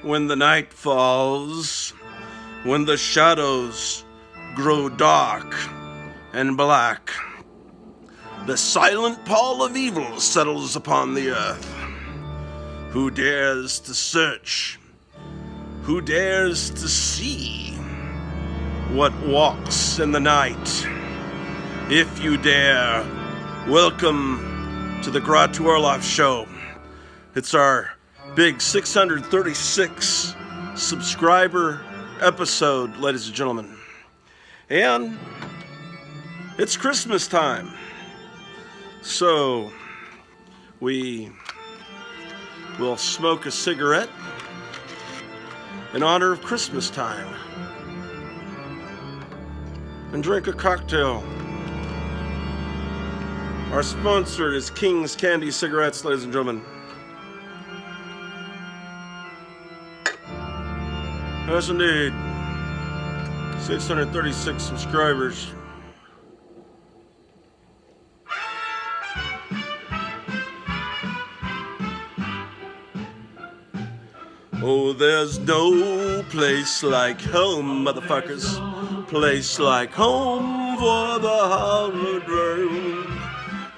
when the night falls, when the shadows grow dark and black, the silent pall of evil settles upon the earth. Who dares to search? Who dares to see what walks in the night? If you dare, welcome to the Gratu Orloff Show. It's our big 636 subscriber episode, ladies and gentlemen. And it's Christmas time. So we will smoke a cigarette in honor of Christmas time and drink a cocktail. Our sponsor is King's Candy Cigarettes, ladies and gentlemen. Yes, indeed. 636 subscribers. Oh, there's no place like home, motherfuckers. Place like home for the holidays.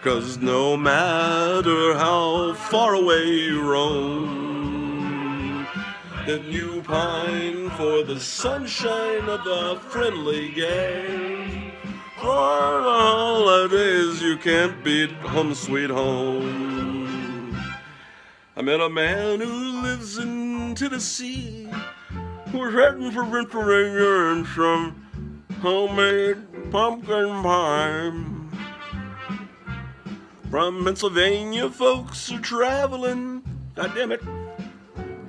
'Cause no matter how far away you roam, if you pine for the sunshine of a friendly game, for the holidays you can't beat home sweet home. I met a man who lives in Tennessee, who's heading for Pennsylvania and some homemade pumpkin pie. From Pennsylvania, folks are traveling, goddammit,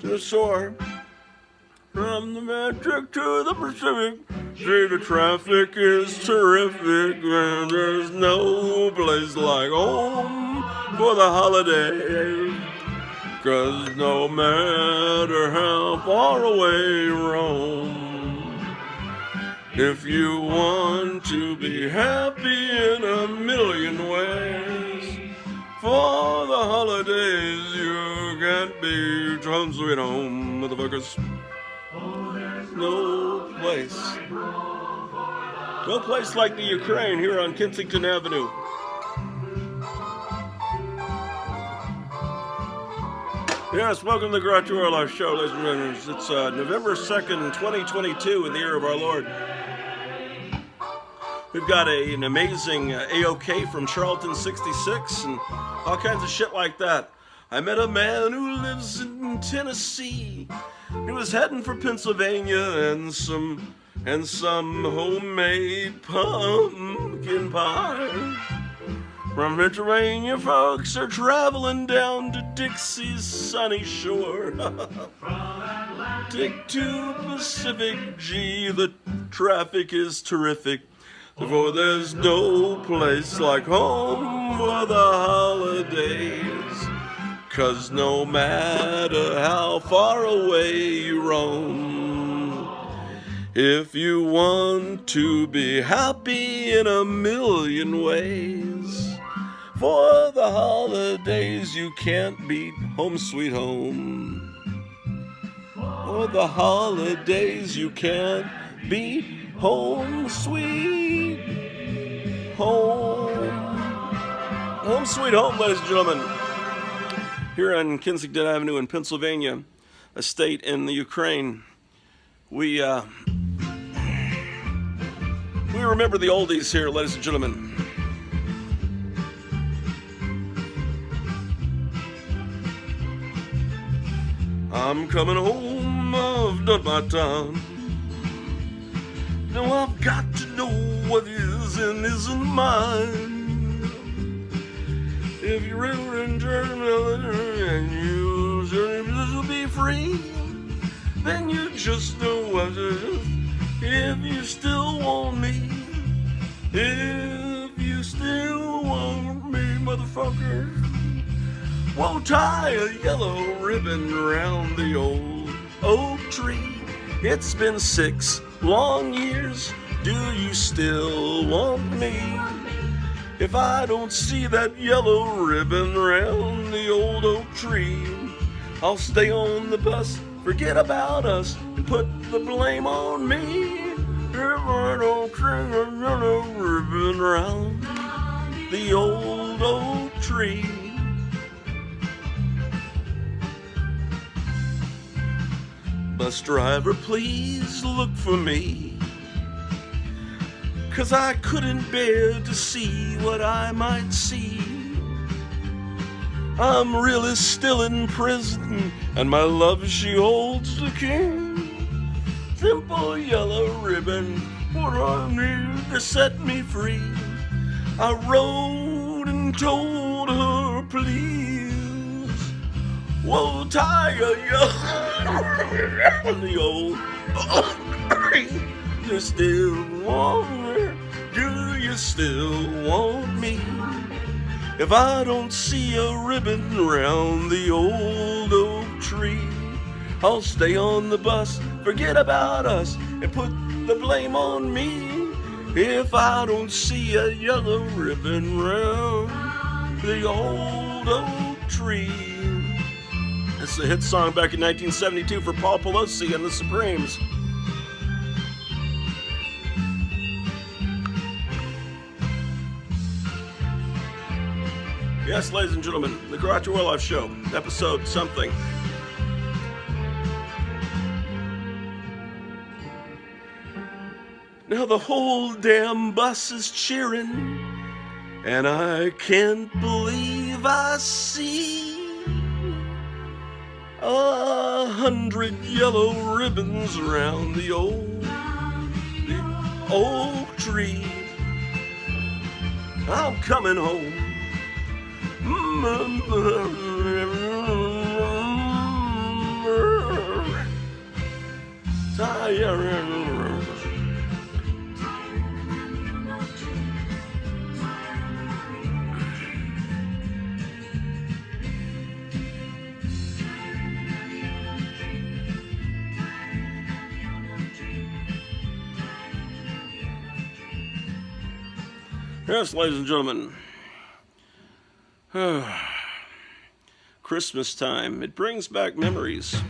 to the shore. From the Atlantic to the Pacific, see the traffic is terrific, and there's no place like home for the holidays. 'Cause no matter how far away you roam, if you want to be happy in a million ways, for the holidays you can't be home sweet home, motherfuckers. No place like the Ukraine here on Kensington Avenue. Yes, welcome to the Gratu Orloff Show, ladies and gentlemen. It's November 2nd, 2022, in the year of our Lord. We've got an amazing AOK from Charlton 66 and all kinds of shit like that. I met a man who lives in Tennessee. He was heading for Pennsylvania and some homemade pumpkin pie. From Pennsylvania, folks are traveling down to Dixie's sunny shore. Atlantic to Pacific, gee, the traffic is terrific. For there's no place like home for the holidays. 'Cause no matter how far away you roam, if you want to be happy in a million ways, for the holidays you can't beat home sweet home. For the holidays you can't beat home sweet home. Home sweet home, ladies and gentlemen. Here on Kensington Avenue in Pennsylvania, a state in the Ukraine, we remember the oldies here, ladies and gentlemen. I'm coming home, I've done my time. Now I've got to know what is and isn't mine. If you're ever in Germany and you will be free, then you just know what it is. If you still want me, if you still want me, motherfucker, won't tie a yellow ribbon around the old oak tree. It's been 6 long years, do you still want me? If I don't see that yellow ribbon round the old oak tree, I'll stay on the bus forget about us and put the blame on me. If I don't string a yellow ribbon around the old oak tree. Bus driver, please look for me, 'cause I couldn't bear to see what I might see. I'm really still in prison, and my love, she holds the key. Simple yellow ribbon, what I need to set me free. I wrote and told her, please, whoa, tie a yellow the old. You still want me? Do you still want me? If I don't see a ribbon around the old oak tree, I'll stay on the bus, forget about us, and put the blame on me. If I don't see a yellow ribbon round the old oak tree. It's a hit song back in 1972 for Paul Pelosi and the Supremes. Yes, ladies and gentlemen, the Garage War Life Show, episode something. Now the whole damn bus is cheering, and I can't believe I see 100 yellow ribbons around the old oak tree. I'm coming home. Yes, ladies and gentlemen. Christmas time, it brings back memories.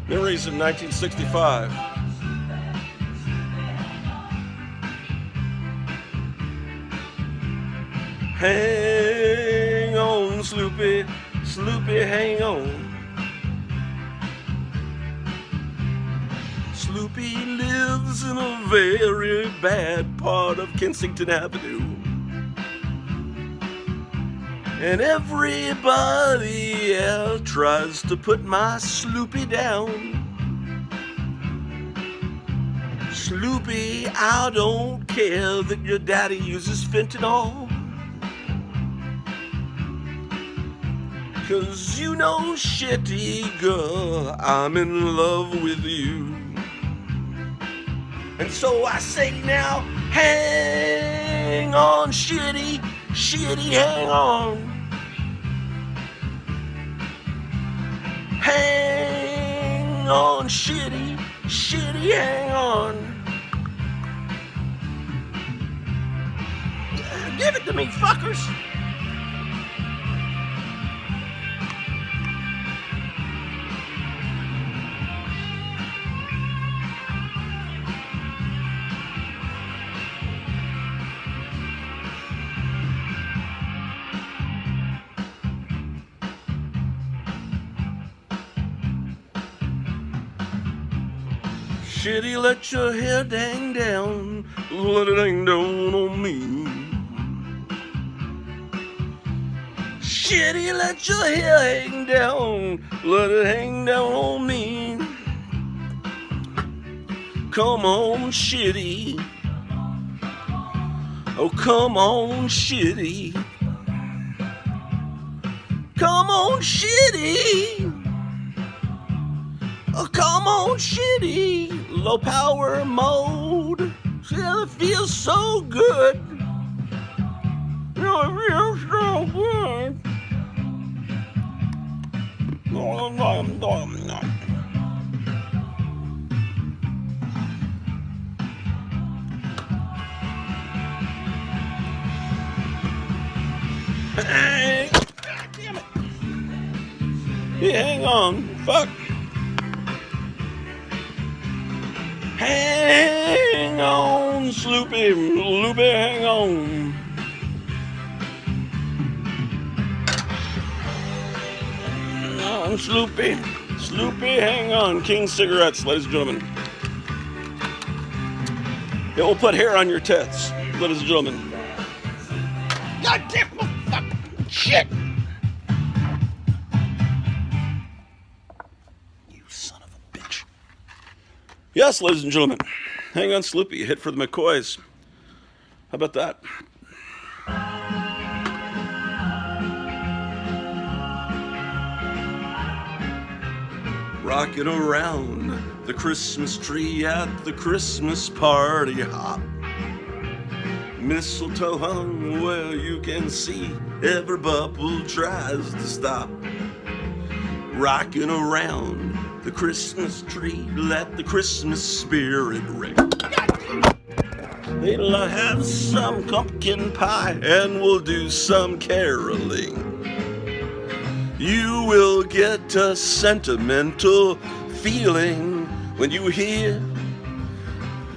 Memories of 1965. Hang on, Sloopy, Sloopy, hang on. Sloopy lives in a very bad part of Kensington Avenue, and everybody else tries to put my Sloopy down. Sloopy, I don't care that your daddy uses fentanyl, 'cause you know, shitty girl, I'm in love with you. And so I say now, hang on, shitty, shitty, hang on. Hang on, shitty, shitty, hang on. Give it to me, fuckers. Shitty, let your hair hang down, let it hang down on me. Shitty, let your hair hang down, let it hang down on me. Come on, shitty. Oh, come on, shitty. Come on, shitty. Oh, come on, shitty. Low power mode. Yeah, it feels so good. Oh, it feels so good. Hey, God damn it. Yeah, hang on. Fuck. Hang on, Sloopy. Loopy, hang on. Hang on, Sloopy. Sloopy, hang on. King cigarettes, ladies and gentlemen. It will put hair on your tits, ladies and gentlemen. God damn it. Fuck. Shit. You son of a bitch. Yes, ladies and gentlemen. Hang on, Sloopy. Hit for the McCoys. How about that? Rocking around the Christmas tree at the Christmas party hop. Mistletoe hung where you can see every bubble tries to stop. Rocking around the Christmas tree, let the Christmas spirit ring. We'll have some pumpkin pie and we'll do some caroling. You will get a sentimental feeling when you hear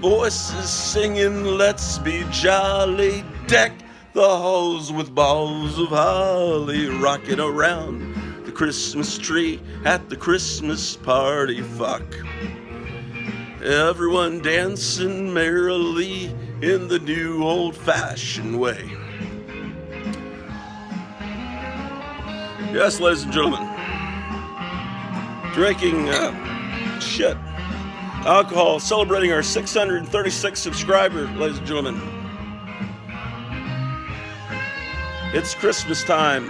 voices singing, let's be jolly, deck the halls with balls of holly, rocking around the Christmas tree at the Christmas party. Fuck. Everyone dancing merrily in the new old-fashioned way. Yes, ladies and gentlemen. Drinking shit. Alcohol, celebrating our 636 subscribers, ladies and gentlemen. It's Christmas time.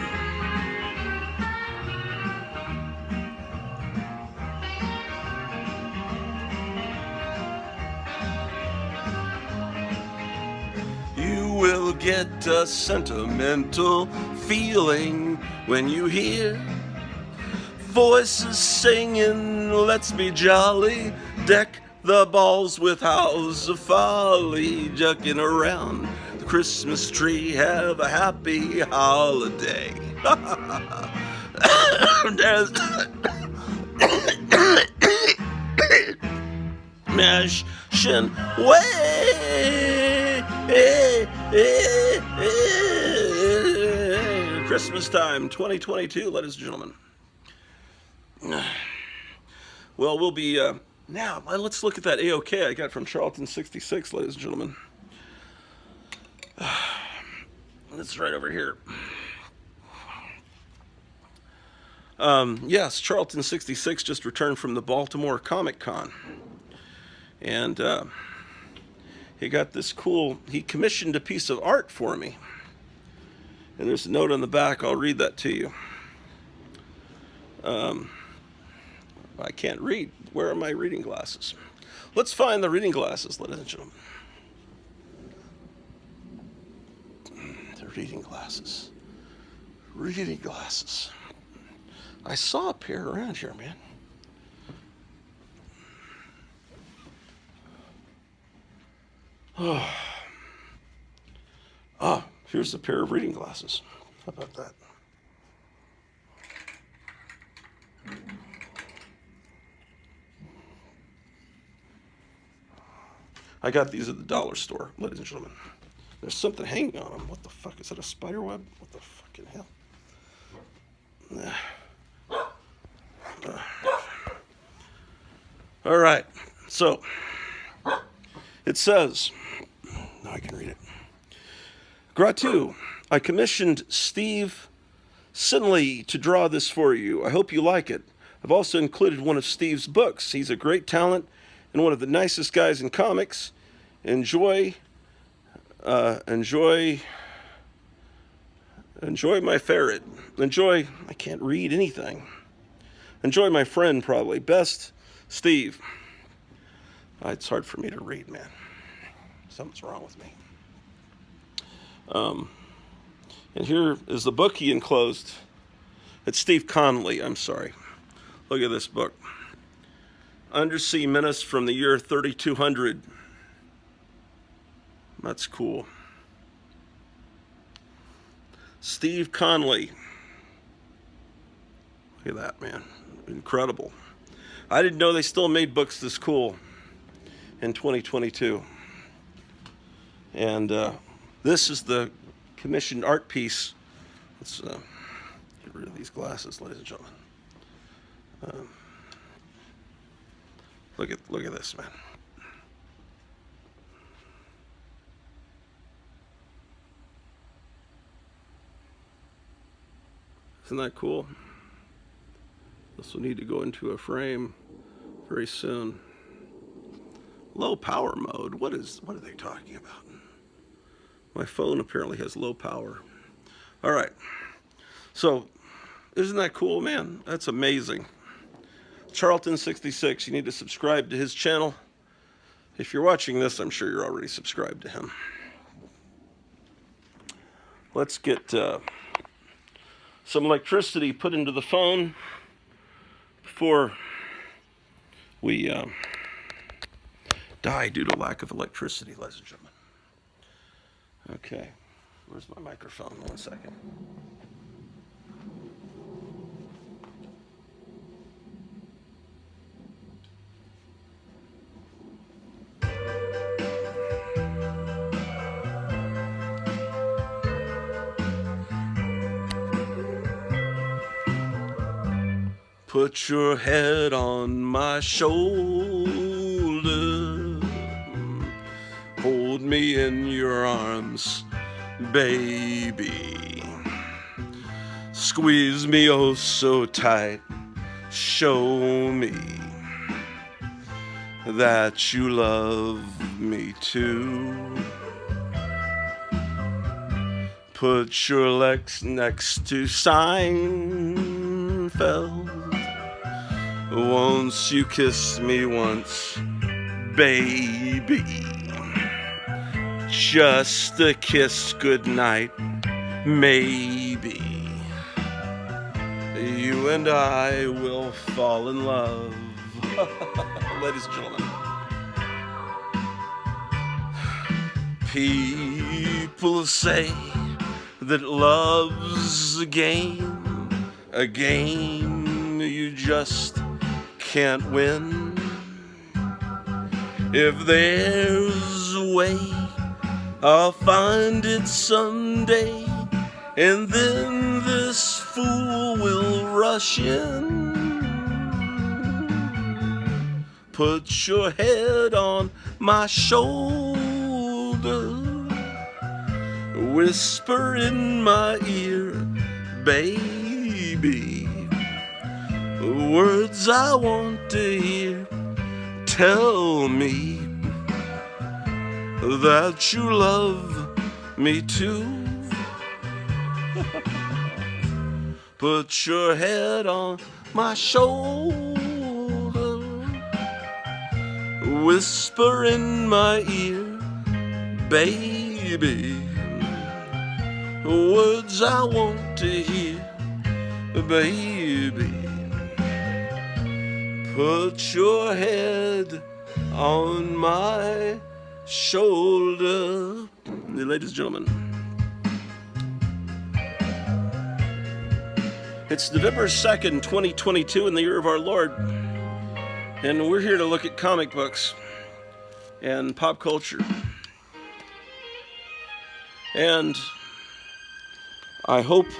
You will get a sentimental feeling when you hear voices singing, let's be jolly, deck the balls with houghs of folly, jucking around the Christmas tree, have a happy holiday. Mashing way. Christmas time 2022, ladies and gentlemen. Well, we'll be now let's look at that AOK I got from Charlton 66, ladies and gentlemen. It's right over here. Yes, Charlton 66 just returned from the Baltimore Comic Con, and he got this cool, he commissioned a piece of art for me, and there's a note on the back. I'll read that to you. I can't read. Where are my reading glasses? Let's find the reading glasses, ladies and gentlemen. The reading glasses. Reading glasses. I saw a pair around here, man. Oh, here's a pair of reading glasses. How about that? I got these at the dollar store, ladies and gentlemen. There's something hanging on them. What the fuck? Is that a spider web? What the fucking hell? All right. So, it says, now I can read it. Gratu, I commissioned Steve Sinley to draw this for you. I hope you like it. I've also included one of Steve's books. He's a great talent and one of the nicest guys in comics. Enjoy my ferret. Enjoy, I can't read anything. Enjoy my friend, probably. Best, Steve. It's hard for me to read, man. Something's wrong with me. And here is the book he enclosed. It's Steve Connolly, I'm sorry. Look at this book. Undersea Menace from the year 3200. That's cool. Steve Conley. Look at that, man. Incredible. I didn't know they still made books this cool in 2022. And this is the commissioned art piece. Let's get rid of these glasses, ladies and gentlemen. Look at this, man. Isn't that cool? This will need to go into a frame very soon. Low power mode. What are they talking about? My phone apparently has low power. All right. So, isn't that cool, man? That's amazing. Charlton 66. You need to subscribe to his channel. If you're watching this, I'm sure you're already subscribed to him. Let's get some electricity put into the phone before we die due to lack of electricity, ladies and gentlemen. Okay, where's my microphone? 1 second. Put your head on my shoulder, hold me in your arms, baby. Squeeze me oh so tight, show me that you love me too. Put your legs next to Seinfeld. Won't you kiss me once, baby? Just a kiss goodnight, maybe. You and I will fall in love. Ladies and gentlemen. People say that love's a game you just can't win. If there's a way, I'll find it someday, and then this fool will rush in. Put your head on my shoulder, whisper in my ear, baby, words I want to hear. Tell me that you love me too. Put your head on my shoulder, whisper in my ear, baby, words I want to hear, baby. Put your head on my shoulder. Ladies and gentlemen, it's November 2nd, 2022, in the year of our Lord. And we're here to look at comic books and pop culture. And I hope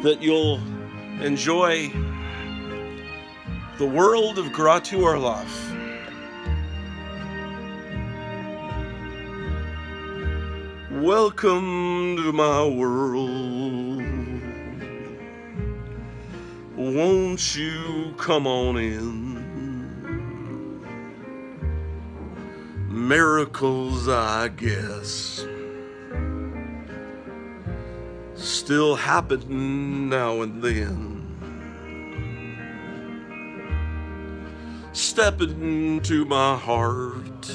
that you'll enjoy the world of Gratu Orloff. Welcome to my world. Won't you come on in? Miracles, I guess, still happen now and then. Step into my heart.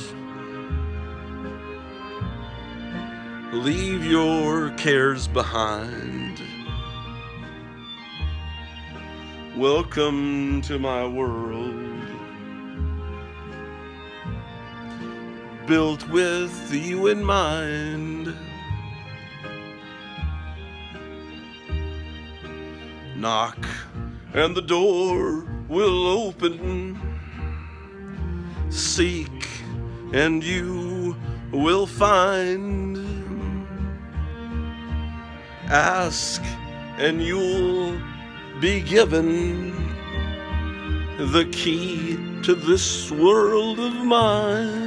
Leave your cares behind. Welcome to my world. Built with you in mind. Knock, and the door will open. Seek, and you will find. Ask, and you'll be given the key to this world of mine.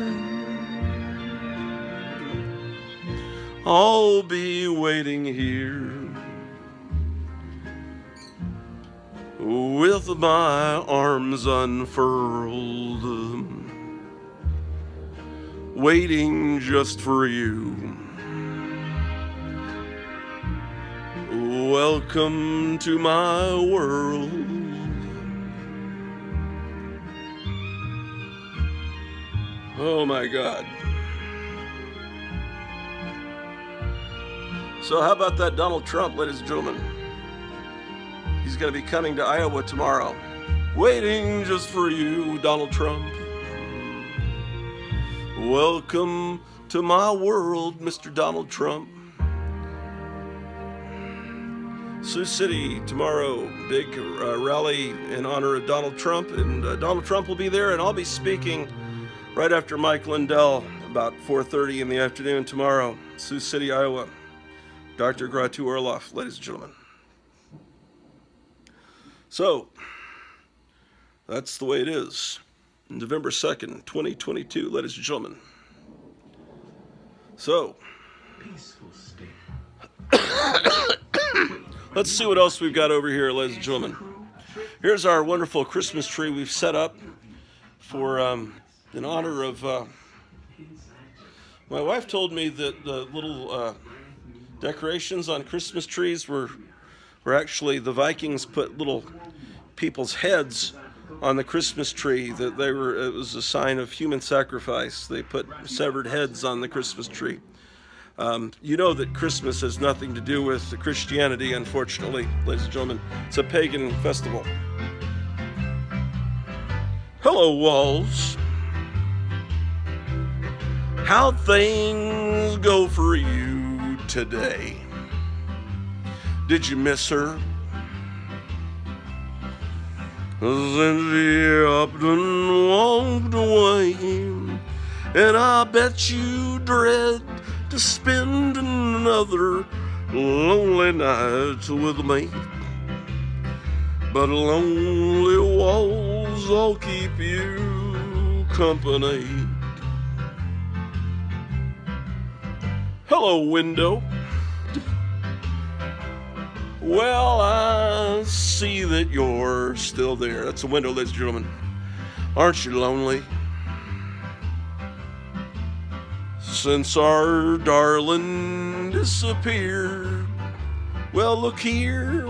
I'll be waiting here with my arms unfurled, waiting just for you. Welcome to my world. Oh my God. So how about that Donald Trump, ladies and gentlemen? He's going to be coming to Iowa tomorrow. Waiting just for you, Donald Trump. Welcome to my world, Mr. Donald Trump. Sioux City tomorrow, big rally in honor of Donald Trump, and Donald Trump will be there, and I'll be speaking right after Mike Lindell about 4:30 in the afternoon tomorrow, Sioux City, Iowa. Dr. Gratu Orloff, ladies and gentlemen. So, that's the way it is. November 2nd, 2022, ladies and gentlemen. So, let's see what else we've got over here, ladies and gentlemen. Here's our wonderful Christmas tree we've set up for in honor of. My wife told me that the little decorations on Christmas trees were actually the Vikings put little people's heads on the Christmas tree. That it was a sign of human sacrifice. They put severed heads on the Christmas tree. You know that Christmas has nothing to do with Christianity, unfortunately, ladies and gentlemen. It's a pagan festival. Hello, walls. How'd things go for you today? Did you miss her? Since she up and walked away, and I bet you dread to spend another lonely night with me. But lonely walls will keep you company. Hello, window. Well, I see that you're still there. That's a window, ladies and gentlemen. Aren't you lonely? Since our darling disappeared. Well, look here.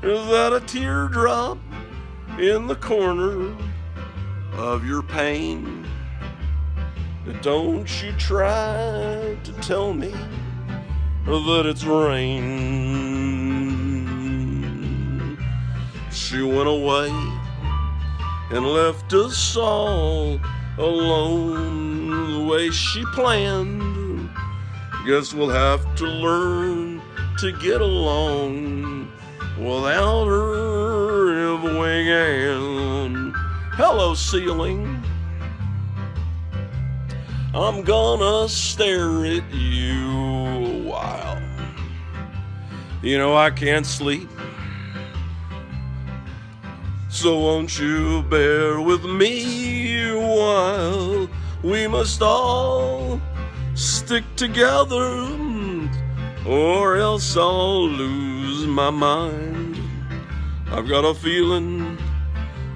Is that a teardrop in the corner of your pane? Don't you try to tell me that it's rain. She went away and left us all alone the way she planned. Guess we'll have to learn to get along without her if we can. Hello, ceiling. I'm gonna stare at you a while. You know I can't sleep, so won't you bear with me a while? We must all stick together, or else I'll lose my mind. I've got a feeling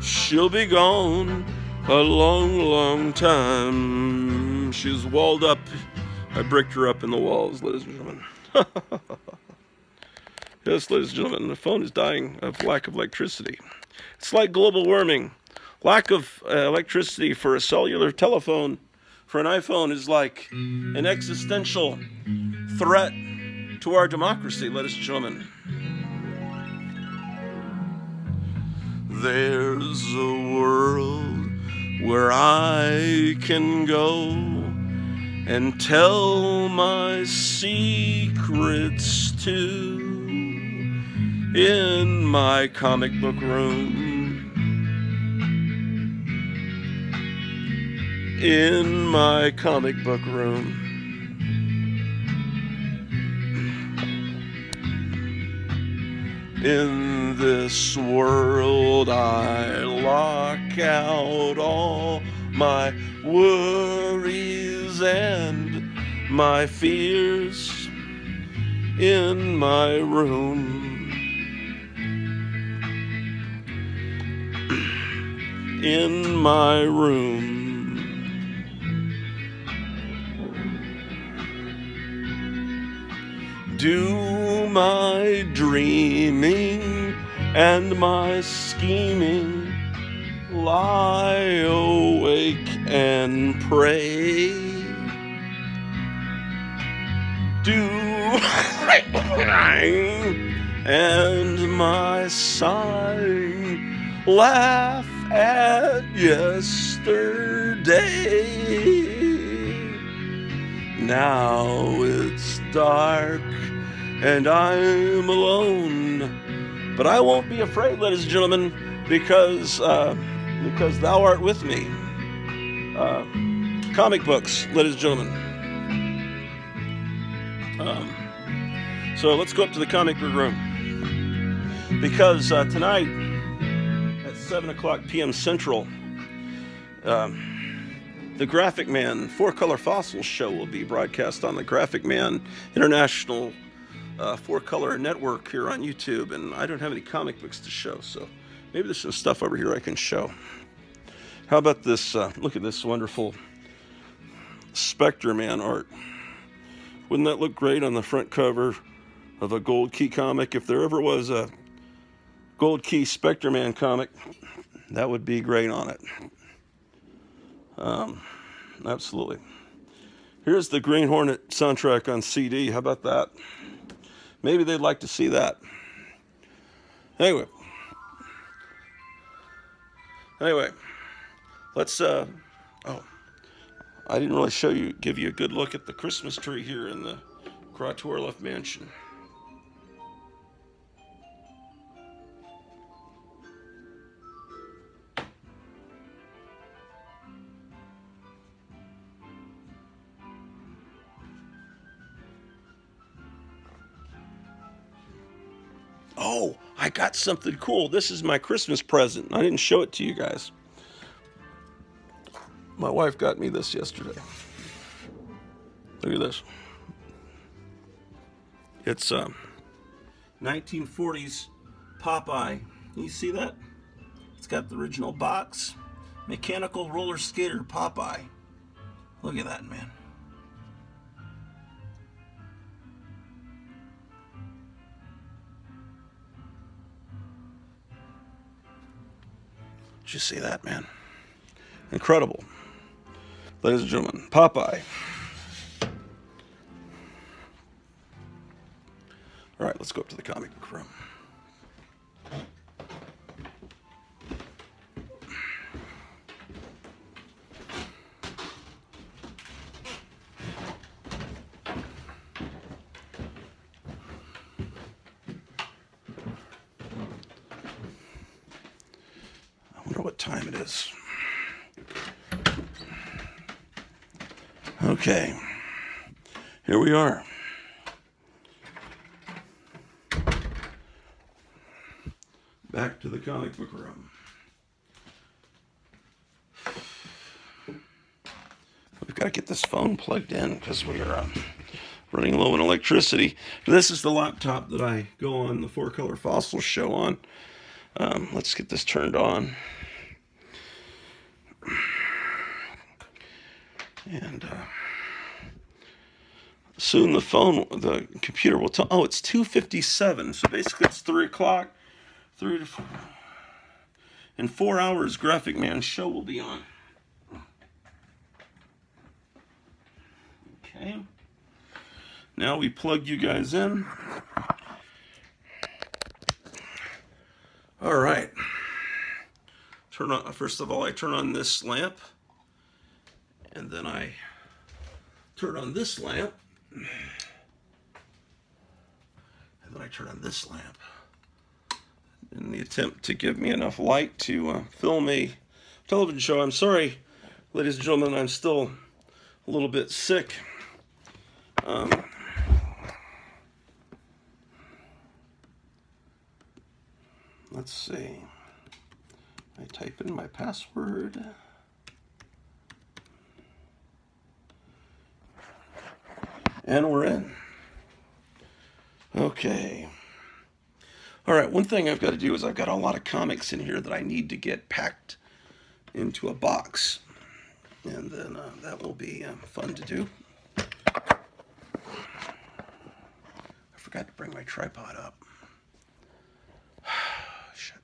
she'll be gone a long, long time. She's walled up. I bricked her up in the walls, ladies and gentlemen. Yes, ladies and gentlemen, the phone is dying of lack of electricity. It's like global warming. Lack of electricity for a cellular telephone, for an iPhone, is like an existential threat to our democracy, ladies and gentlemen. There's a world where I can go and tell my secrets to. in my comic book room. In my comic book room. In this world I lock out all my worries and my fears in my room. In my room. Do my dreaming and my scheming, lie awake and pray. Do and my sighing, laugh at yesterday. Now it's dark and I'm alone, but I won't be afraid, ladies and gentlemen, because thou art with me. Comic books, ladies and gentlemen. So let's go up to the comic book room, because tonight at 7:00 p.m. Central, the Graphic Man 4-Color Fossils show will be broadcast on the Graphic Man International 4-Color Network here on YouTube, and I don't have any comic books to show, so maybe there's some stuff over here I can show. How about this? Look at this wonderful Spectre Man art. Wouldn't that look great on the front cover of a Gold Key comic? If there ever was a Gold Key Spectre Man comic, that would be great on it. Absolutely. Here's the Green Hornet soundtrack on CD. How about that? Maybe they'd like to see that. Anyway, let's I didn't really give you a good look at the Christmas tree here in the Kratorleff mansion. Oh, I got something cool. This is my Christmas present. I didn't show it to you guys. My wife got me this yesterday. Look at this. It's 1940s Popeye. Can you see that? It's got the original box. Mechanical roller skater Popeye. Look at that, man. Did you see that, man? Incredible. Ladies and gentlemen, Popeye. All right, let's go up to the comic book room. I wonder what time it is. Okay, here we are. Back to the comic book room. We've got to get this phone plugged in because we are running low on electricity. This is the laptop that I go on the 4-Color Fossils show on. Let's get this turned on. And soon the computer will tell. Oh, it's 2:57. So basically it's 3 o'clock. 3 to 4. In 4 hours, Graphic Man show will be on. Okay. Now we plug you guys in. All right. First of all, I turn on this lamp. And then I turn on this lamp. And then I turn on this lamp. in the attempt to give me enough light to film a television show. I'm sorry, ladies and gentlemen, I'm still a little bit sick. Let's see. I type in my password. And we're in. Okay. All right, one thing I've got to do is I've got a lot of comics in here that I need to get packed into a box. And then that will be fun to do. I forgot to bring my tripod up. Shit.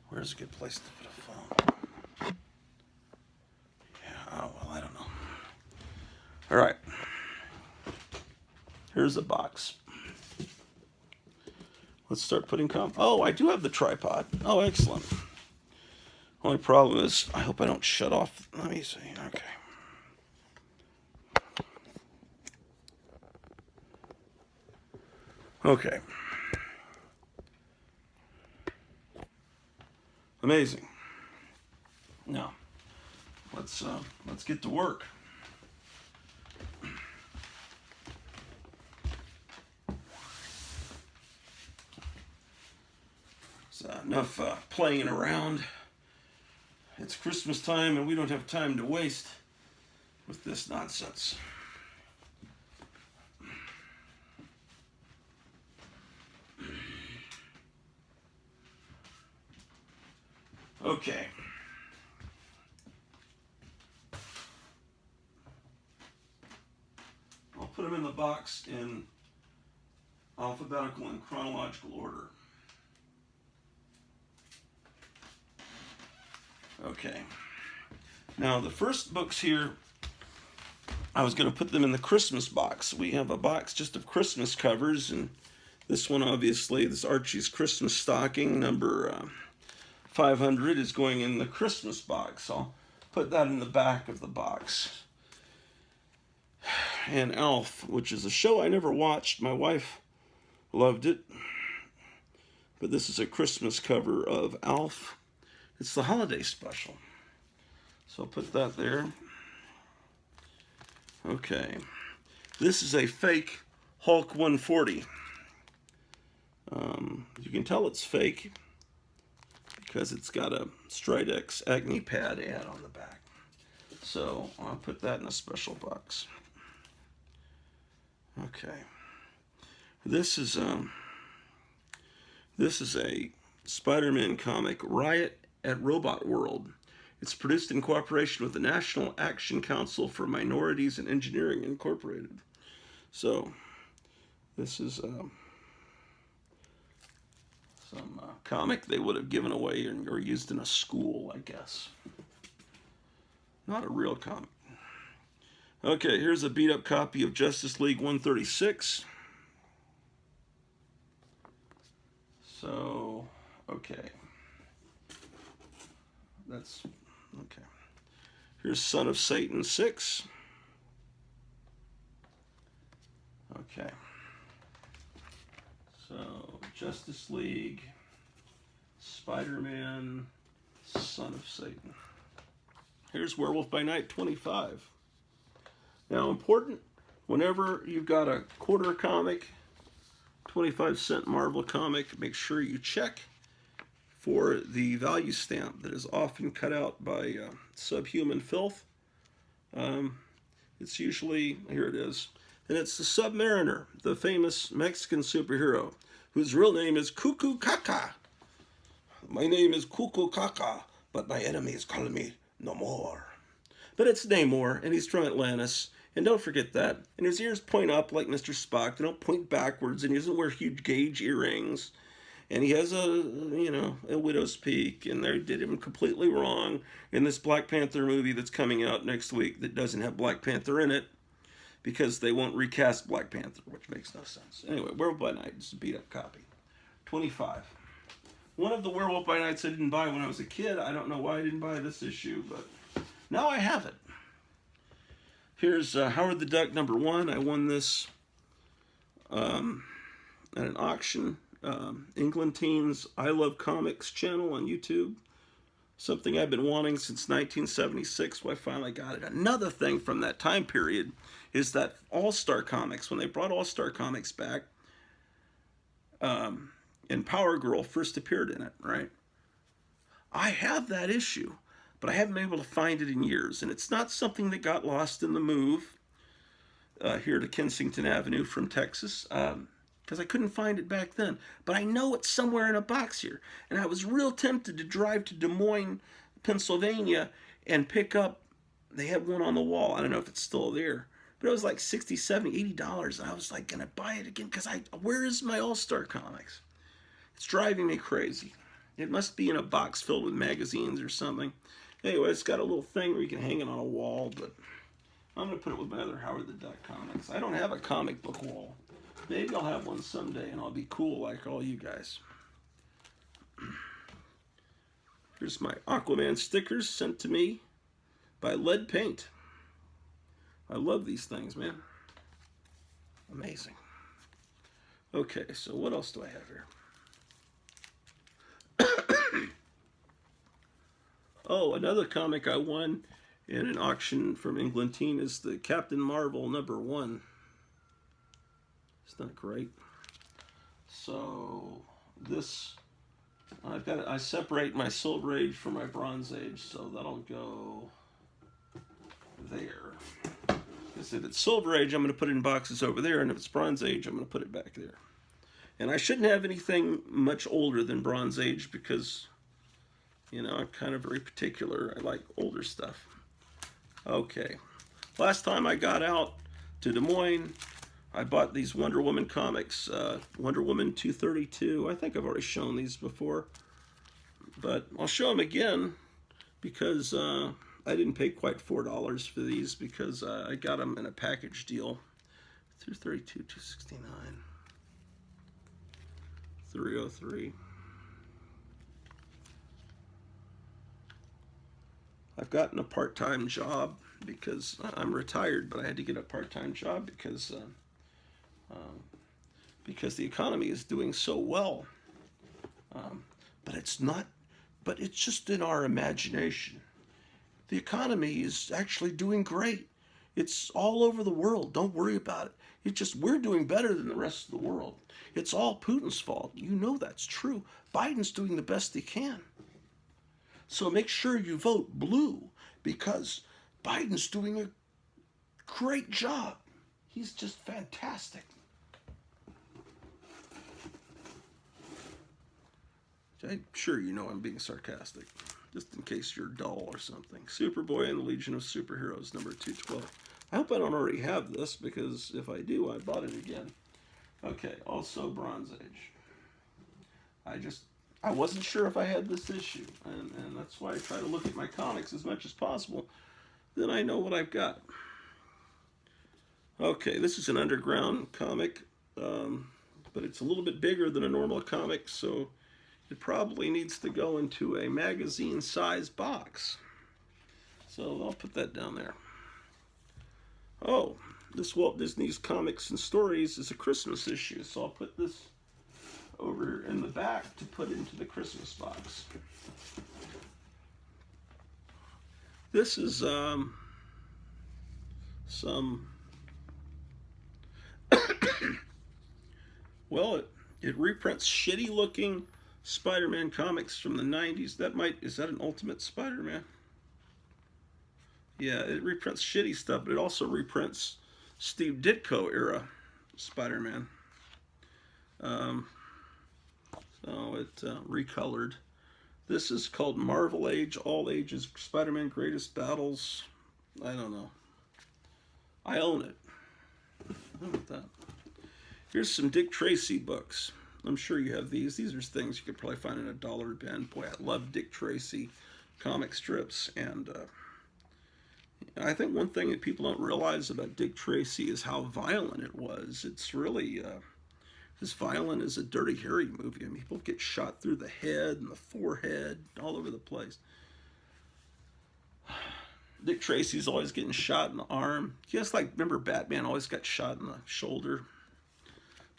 Where's a good place to put a phone? Yeah, oh, well, I don't know. All right. Here's a box. Let's start putting Oh, I do have the tripod. Oh, excellent. Only problem is, I hope I don't shut off. Let me see. Okay. Okay. Amazing. Now, let's get to work. Enough playing around. It's Christmas time and we don't have time to waste with this nonsense. Okay. I'll put them in the box in alphabetical and chronological order. Okay. Now the first books here, I was going to put them in the Christmas box. We have a box just of Christmas covers, and this one obviously, this Archie's Christmas Stocking, number 500, is going in the Christmas box. I'll put that in the back of the box. And Alf, which is a show I never watched. My wife loved it. But this is a Christmas cover of Alf. It's the holiday special. So I'll put that there. Okay. This is a fake Hulk 140. You can tell it's fake because it's got a Stridex acne pad ad on the back. So I'll put that in a special box. Okay. This is a Spider-Man comic, Riot at Robot World. It's produced in cooperation with the National Action Council for Minorities and Engineering Incorporated. So this is some comic they would have given away or used in a school, I guess. Not a real comic. Okay, here's a beat-up copy of Justice League 136. So, okay. That's, okay. Here's Son of Satan 6. Okay. So, Justice League, Spider-Man, Son of Satan. Here's Werewolf by Night 25. Now, important, whenever you've got a quarter comic, 25-cent Marvel comic, make sure you check for the value stamp that is often cut out by Subhuman Filth. It's usually, here it is, and it's the Submariner, the famous Mexican superhero, whose real name is Cuckoo Caca. My name is Cuckoo Caca, but my enemies call me Namor. But it's Namor, and he's from Atlantis. And don't forget that. And his ears point up like Mr. Spock. They don't point backwards, and he doesn't wear huge gauge earrings. And he has a widow's peak, and they did him completely wrong in this Black Panther movie that's coming out next week that doesn't have Black Panther in it because they won't recast Black Panther, which makes no sense. Anyway, Werewolf by Night is a beat-up copy. 25. One of the Werewolf by Nights I didn't buy when I was a kid. I don't know why I didn't buy this issue, but now I have it. Here's Howard the Duck number 1. I won this at an auction England Teens I Love Comics channel on YouTube. Something I've been wanting since 1976, when I finally got it. Another thing from that time period is that All-Star Comics, when they brought All-Star Comics back, and Power Girl first appeared in it, right? I have that issue, but I haven't been able to find it in years, and it's not something that got lost in the move here to Kensington Avenue from Texas, because I couldn't find it back then. But I know it's somewhere in a box here, and I was real tempted to drive to Des Moines, Pennsylvania, and pick up. They had one on the wall. I don't know if it's still there, but it was like $60, $70, $80, and I was like, gonna buy it again, because where is my All-Star Comics? It's driving me crazy. It must be in a box filled with magazines or something. Anyway, it's got a little thing where you can hang it on a wall, but I'm going to put it with my other Howard the Duck comics. I don't have a comic book wall. Maybe I'll have one someday, and I'll be cool like all you guys. Here's my Aquaman stickers sent to me by Lead Paint. I love these things, man. Amazing. Okay, so what else do I have here? Oh, another comic I won in an auction from England Teen is the Captain Marvel #1. It's not great. So this, I separate my Silver Age from my Bronze Age, so that'll go there. Because if it's Silver Age, I'm going to put it in boxes over there, and if it's Bronze Age, I'm going to put it back there. And I shouldn't have anything much older than Bronze Age because, you know, I'm kind of very particular. I like older stuff. Okay. Last time I got out to Des Moines, I bought these Wonder Woman comics, Wonder Woman 232. I think I've already shown these before, but I'll show them again because I didn't pay quite $4 for these because I got them in a package deal. 232, 269, 303. I've gotten a part-time job because I'm retired, but I had to get a part-time job because the economy is doing so well. But it's not. But it's just in our imagination. The economy is actually doing great. It's all over the world. Don't worry about it. It's just we're doing better than the rest of the world. It's all Putin's fault. You know that's true. Biden's doing the best he can. So make sure you vote blue because Biden's doing a great job. He's just fantastic. I'm sure you know I'm being sarcastic, just in case you're dull or something. Superboy and the Legion of Superheroes, number 212. I hope I don't already have this because if I do, I bought it again. Okay, also Bronze Age. I wasn't sure if I had this issue, and that's why I try to look at my comics as much as possible. Then I know what I've got. Okay, this is an underground comic, but it's a little bit bigger than a normal comic, so it probably needs to go into a magazine-sized box. So I'll put that down there. Oh, this Walt Disney's Comics and Stories is a Christmas issue, so I'll put this over in the back to put into the Christmas box. This is some well, it reprints shitty looking Spider-Man comics from the 90s. Is that an Ultimate Spider-Man? Yeah, it reprints shitty stuff, but it also reprints Steve Ditko era Spider-Man. So it recolored. This is called Marvel Age, All Ages Spider-Man Greatest Battles. I don't know. I own it. How about that? Here's some Dick Tracy books. I'm sure you have these. These are things you could probably find in a dollar bin. Boy, I love Dick Tracy comic strips. And I think one thing that people don't realize about Dick Tracy is how violent it was. It's really as violent as a Dirty Harry movie. I mean, people get shot through the head and the forehead, all over the place. Dick Tracy's always getting shot in the arm. Just like, remember Batman always got shot in the shoulder.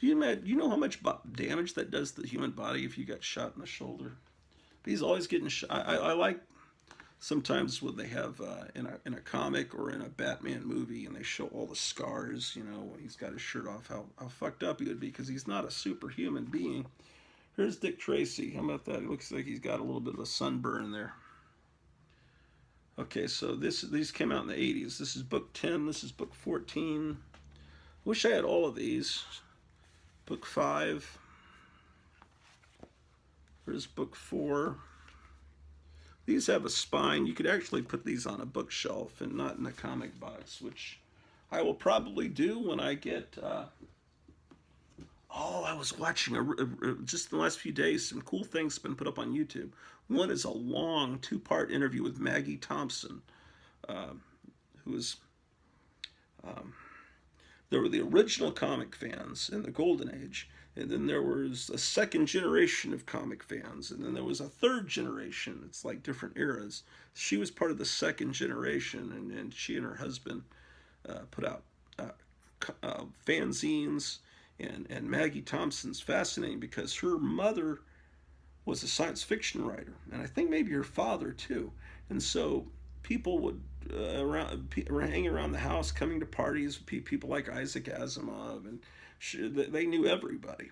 You know how much damage that does to the human body if you got shot in the shoulder? But he's always getting shot. I like sometimes when they have in a comic or in a Batman movie and they show all the scars, you know, when he's got his shirt off, how fucked up he would be because he's not a superhuman being. Here's Dick Tracy. How about that? It looks like he's got a little bit of a sunburn there. Okay, so these came out in the 80s. This is book 10. This is book 14. Wish I had all of these. Book 5. Here's book 4. These have a spine. You could actually put these on a bookshelf and not in a comic box, which I will probably do when I get... I was watching just in the last few days, some cool things been put up on YouTube. One is a long 2-part interview with Maggie Thompson, who is... there were the original comic fans in the Golden Age, and then there was a second generation of comic fans, and then there was a third generation. It's like different eras. She was part of the second generation, and she and her husband put out fanzines, and Maggie Thompson's fascinating because her mother was a science fiction writer, and I think maybe her father too. And so people would hang around the house, coming to parties with people like Isaac Asimov, and they knew everybody.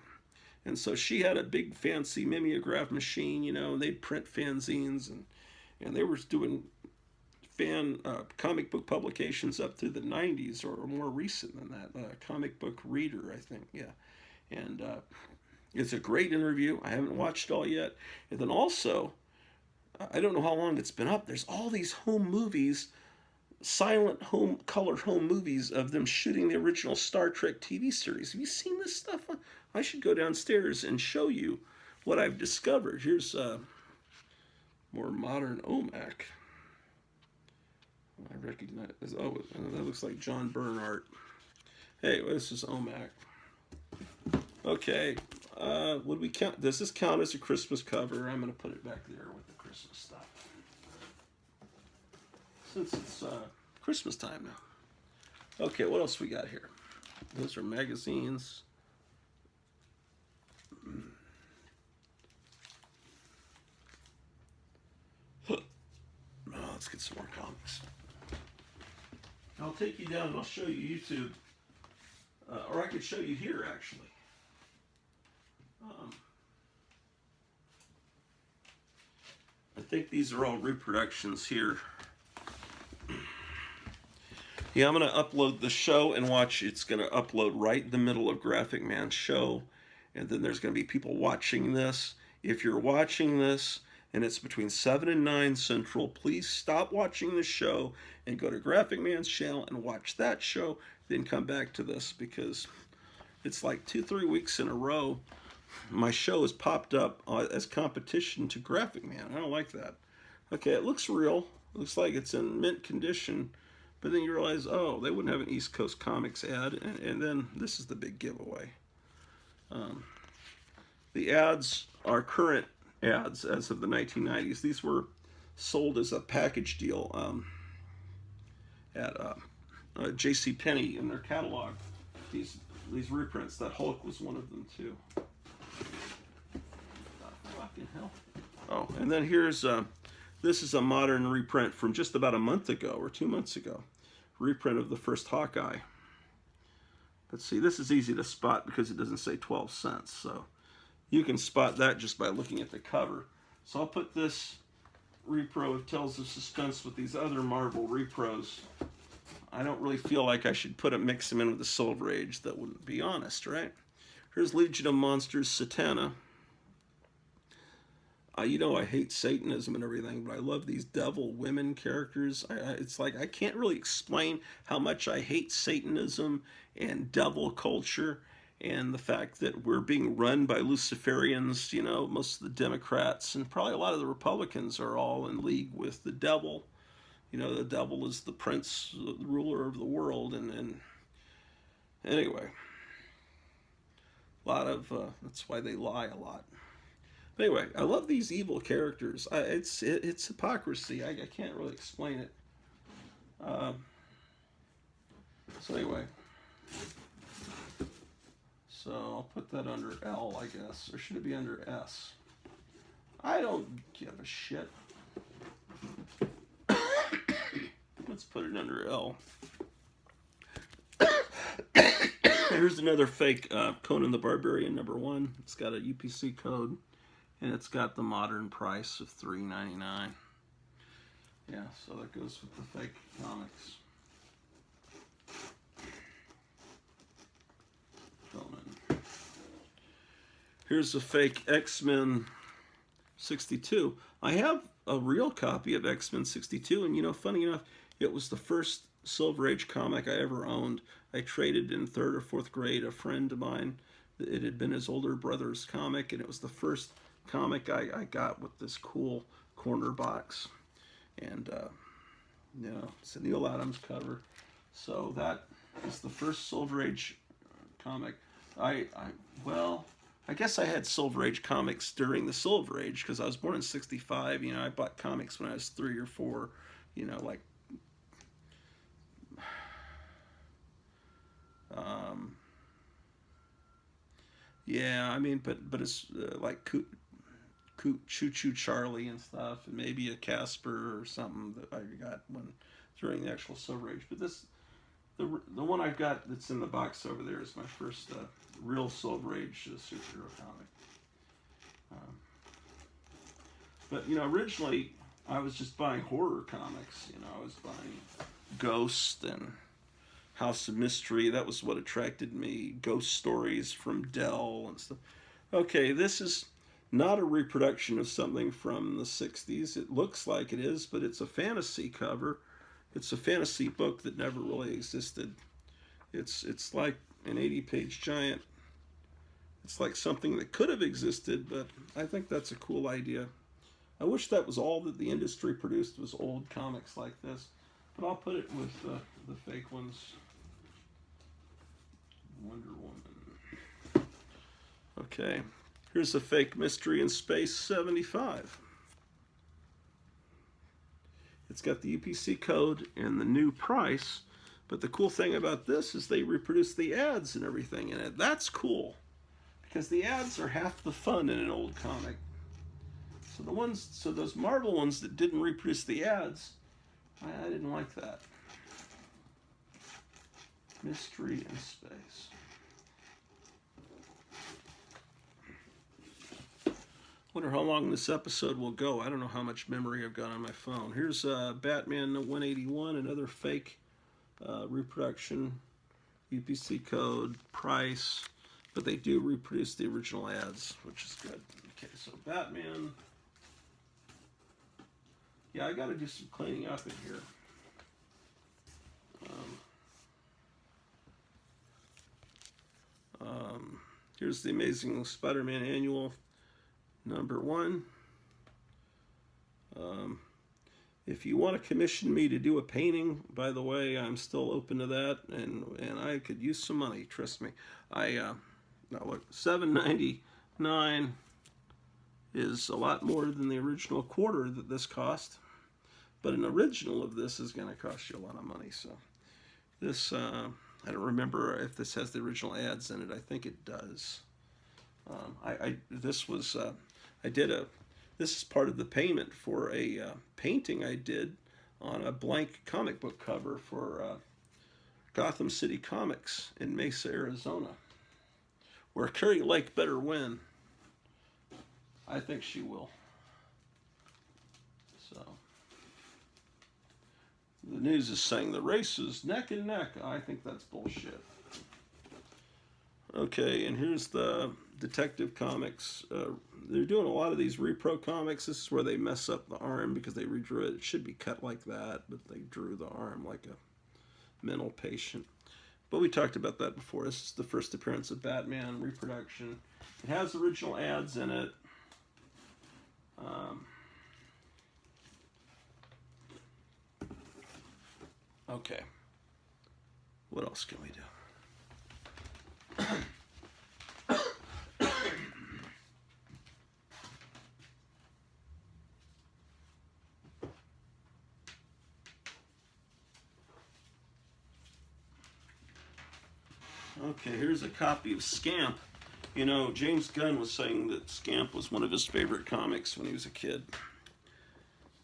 And so she had a big fancy mimeograph machine, you know, and they'd print fanzines, and they were doing comic book publications up through the 90s or more recent than that. Comic Book Reader, I think, yeah. And it's a great interview. I haven't watched it all yet. And then also, I don't know how long it's been up. There's all these home movies, silent home, colored home movies of them shooting the original Star Trek TV series. Have you seen this stuff? I should go downstairs and show you what I've discovered. Here's more modern OMAC. I recognize, that looks like John Byrne art. Hey, this is OMAC. Okay, would we count, does this count as a Christmas cover? I'm going to put it back there with the Christmas stuff. Since it's Christmas time now. Okay, what else we got here? Those are magazines. Let's get some more comics. I'll take you down and I'll show you YouTube. Or I could show you here, actually. I think these are all reproductions here. Yeah, I'm going to upload the show and watch. It's going to upload right in the middle of Graphic Man's show. And then there's going to be people watching this. If you're watching this and it's between 7 and 9 Central, please stop watching the show and go to Graphic Man's channel and watch that show. Then come back to this, because it's like 2-3 weeks in a row my show has popped up as competition to Graphic Man. I don't like that. Okay, it looks real. It looks like it's in mint condition. But then you realize, oh, they wouldn't have an East Coast Comics ad. And then this is the big giveaway. The ads are current ads as of the 1990s. These were sold as a package deal at JCPenney in their catalog. These reprints. That Hulk was one of them too. Fucking hell. Oh, and then here's this is a modern reprint from just about a month ago or 2 months ago. Reprint of the first Hawkeye. Let's see, this is easy to spot because it doesn't say 12 cents. So you can spot that just by looking at the cover. So I'll put this repro of Tales of Suspense with these other Marvel repros. I don't really feel like I should mix them in with the Silver Age. That wouldn't be honest, right? Here's Legion of Monsters, Satana. You know, I hate Satanism and everything, but I love these devil women characters. It's like I can't really explain how much I hate Satanism and devil culture and the fact that we're being run by Luciferians. You know, most of the Democrats and probably a lot of the Republicans are all in league with the devil. You know, the devil is the prince, the ruler of the world. And anyway, a lot of, that's why they lie a lot. Anyway, I love these evil characters. It's hypocrisy. I can't really explain it. So anyway, So I'll put that under L, I guess. Or should it be under S? I don't give a shit. Let's put it under L. Here's another fake Conan the Barbarian #1. It's got a UPC code, and it's got the modern price of $3.99. Yeah, so that goes with the fake comics. Conan. Here's a fake X-Men 62. I have a real copy of X-Men 62, and you know, funny enough, it was the first Silver Age comic I ever owned. I traded in 3rd or 4th grade. A friend of mine, it had been his older brother's comic, and it was the first comic I got with this cool corner box. And, you know, it's a Neil Adams cover. So that is the first Silver Age comic. Well, I guess I had Silver Age comics during the Silver Age because I was born in '65. You know, I bought comics when I was 3 or 4. You know, like yeah, I mean, but it's like Choo Choo Charlie and stuff, and maybe a Casper or something that I got during the actual Silver Age. But the one I've got that's in the box over there is my first real Silver Age superhero comic. But you know, originally I was just buying horror comics. You know, I was buying Ghost and House of Mystery. That was what attracted me. Ghost stories from Dell and stuff. Okay, this is not a reproduction of something from the 60s. It looks like it is, but it's a fantasy cover. It's a fantasy book that never really existed. It's like an 80-page giant. It's like something that could have existed, but I think that's a cool idea. I wish that was all that the industry produced was old comics like this, but I'll put it with the fake ones. Wonder Woman. Okay, here's a fake Mystery in Space 75. It's got the UPC code and the new price, but the cool thing about this is they reproduce the ads and everything in it. That's cool, because the ads are half the fun in an old comic. So those Marvel ones that didn't reproduce the ads, I didn't like that. Mystery in Space. Wonder how long this episode will go. I don't know how much memory I've got on my phone. Here's Batman 181, another fake reproduction, UPC code, price, but they do reproduce the original ads, which is good. Okay, so Batman. Yeah, I got to do some cleaning up in here. Here's the Amazing Spider-Man Annual #1. If you want to commission me to do a painting, by the way, I'm still open to that, and I could use some money. Trust me. Now look, $7.99 is a lot more than the original quarter that this cost, but an original of this is going to cost you a lot of money. So this, I don't remember if this has the original ads in it. I think it does. This is part of the payment for a painting I did on a blank comic book cover for Gotham City Comics in Mesa, Arizona, where Carrie Lake better win. I think she will. So the news is saying the race is neck and neck. I think that's bullshit. Okay, and here's the Detective Comics. They're doing a lot of these repro comics. This is where they mess up the arm because they redrew it. It should be cut like that, but they drew the arm like a mental patient. But we talked about that before. This is the first appearance of Batman reproduction. It has original ads in it. Okay. What else can we do? Okay, here's a copy of Scamp. You know, James Gunn was saying that Scamp was one of his favorite comics when he was a kid.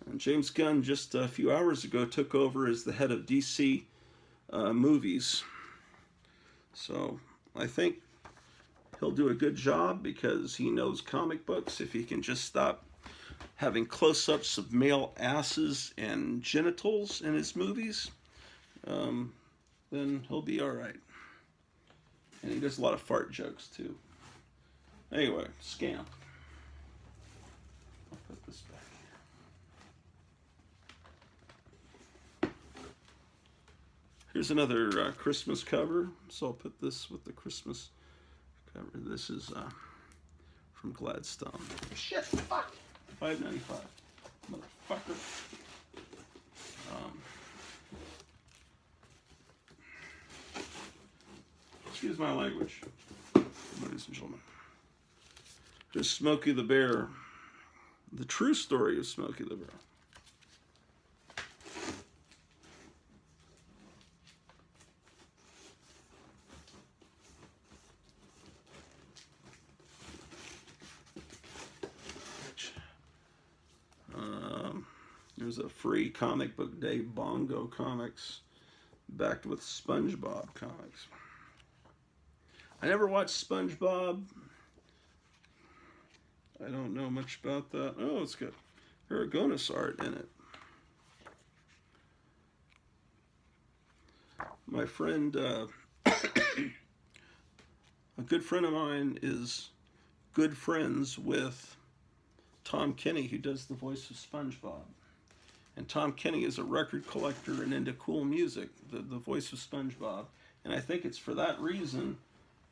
And James Gunn just a few hours ago took over as the head of DC movies. So I think he'll do a good job because he knows comic books. If he can just stop having close-ups of male asses and genitals in his movies, then he'll be all right. And he does a lot of fart jokes too. Anyway, Scamp. I'll put this back here. Here's another Christmas cover. So I'll put this with the Christmas cover. This is from Gladstone. Shit, fuck. $5.95. Motherfucker. Excuse my language, ladies and gentlemen. Here's Smokey the Bear. The true story of Smokey the Bear. There's a free comic book day, Bongo Comics, backed with SpongeBob comics. I never watched SpongeBob. I don't know much about that. Oh, it's got Aragonés art in it. My friend, a good friend of mine is good friends with Tom Kenny, who does the voice of SpongeBob. And Tom Kenny is a record collector and into cool music, the voice of SpongeBob. And I think it's for that reason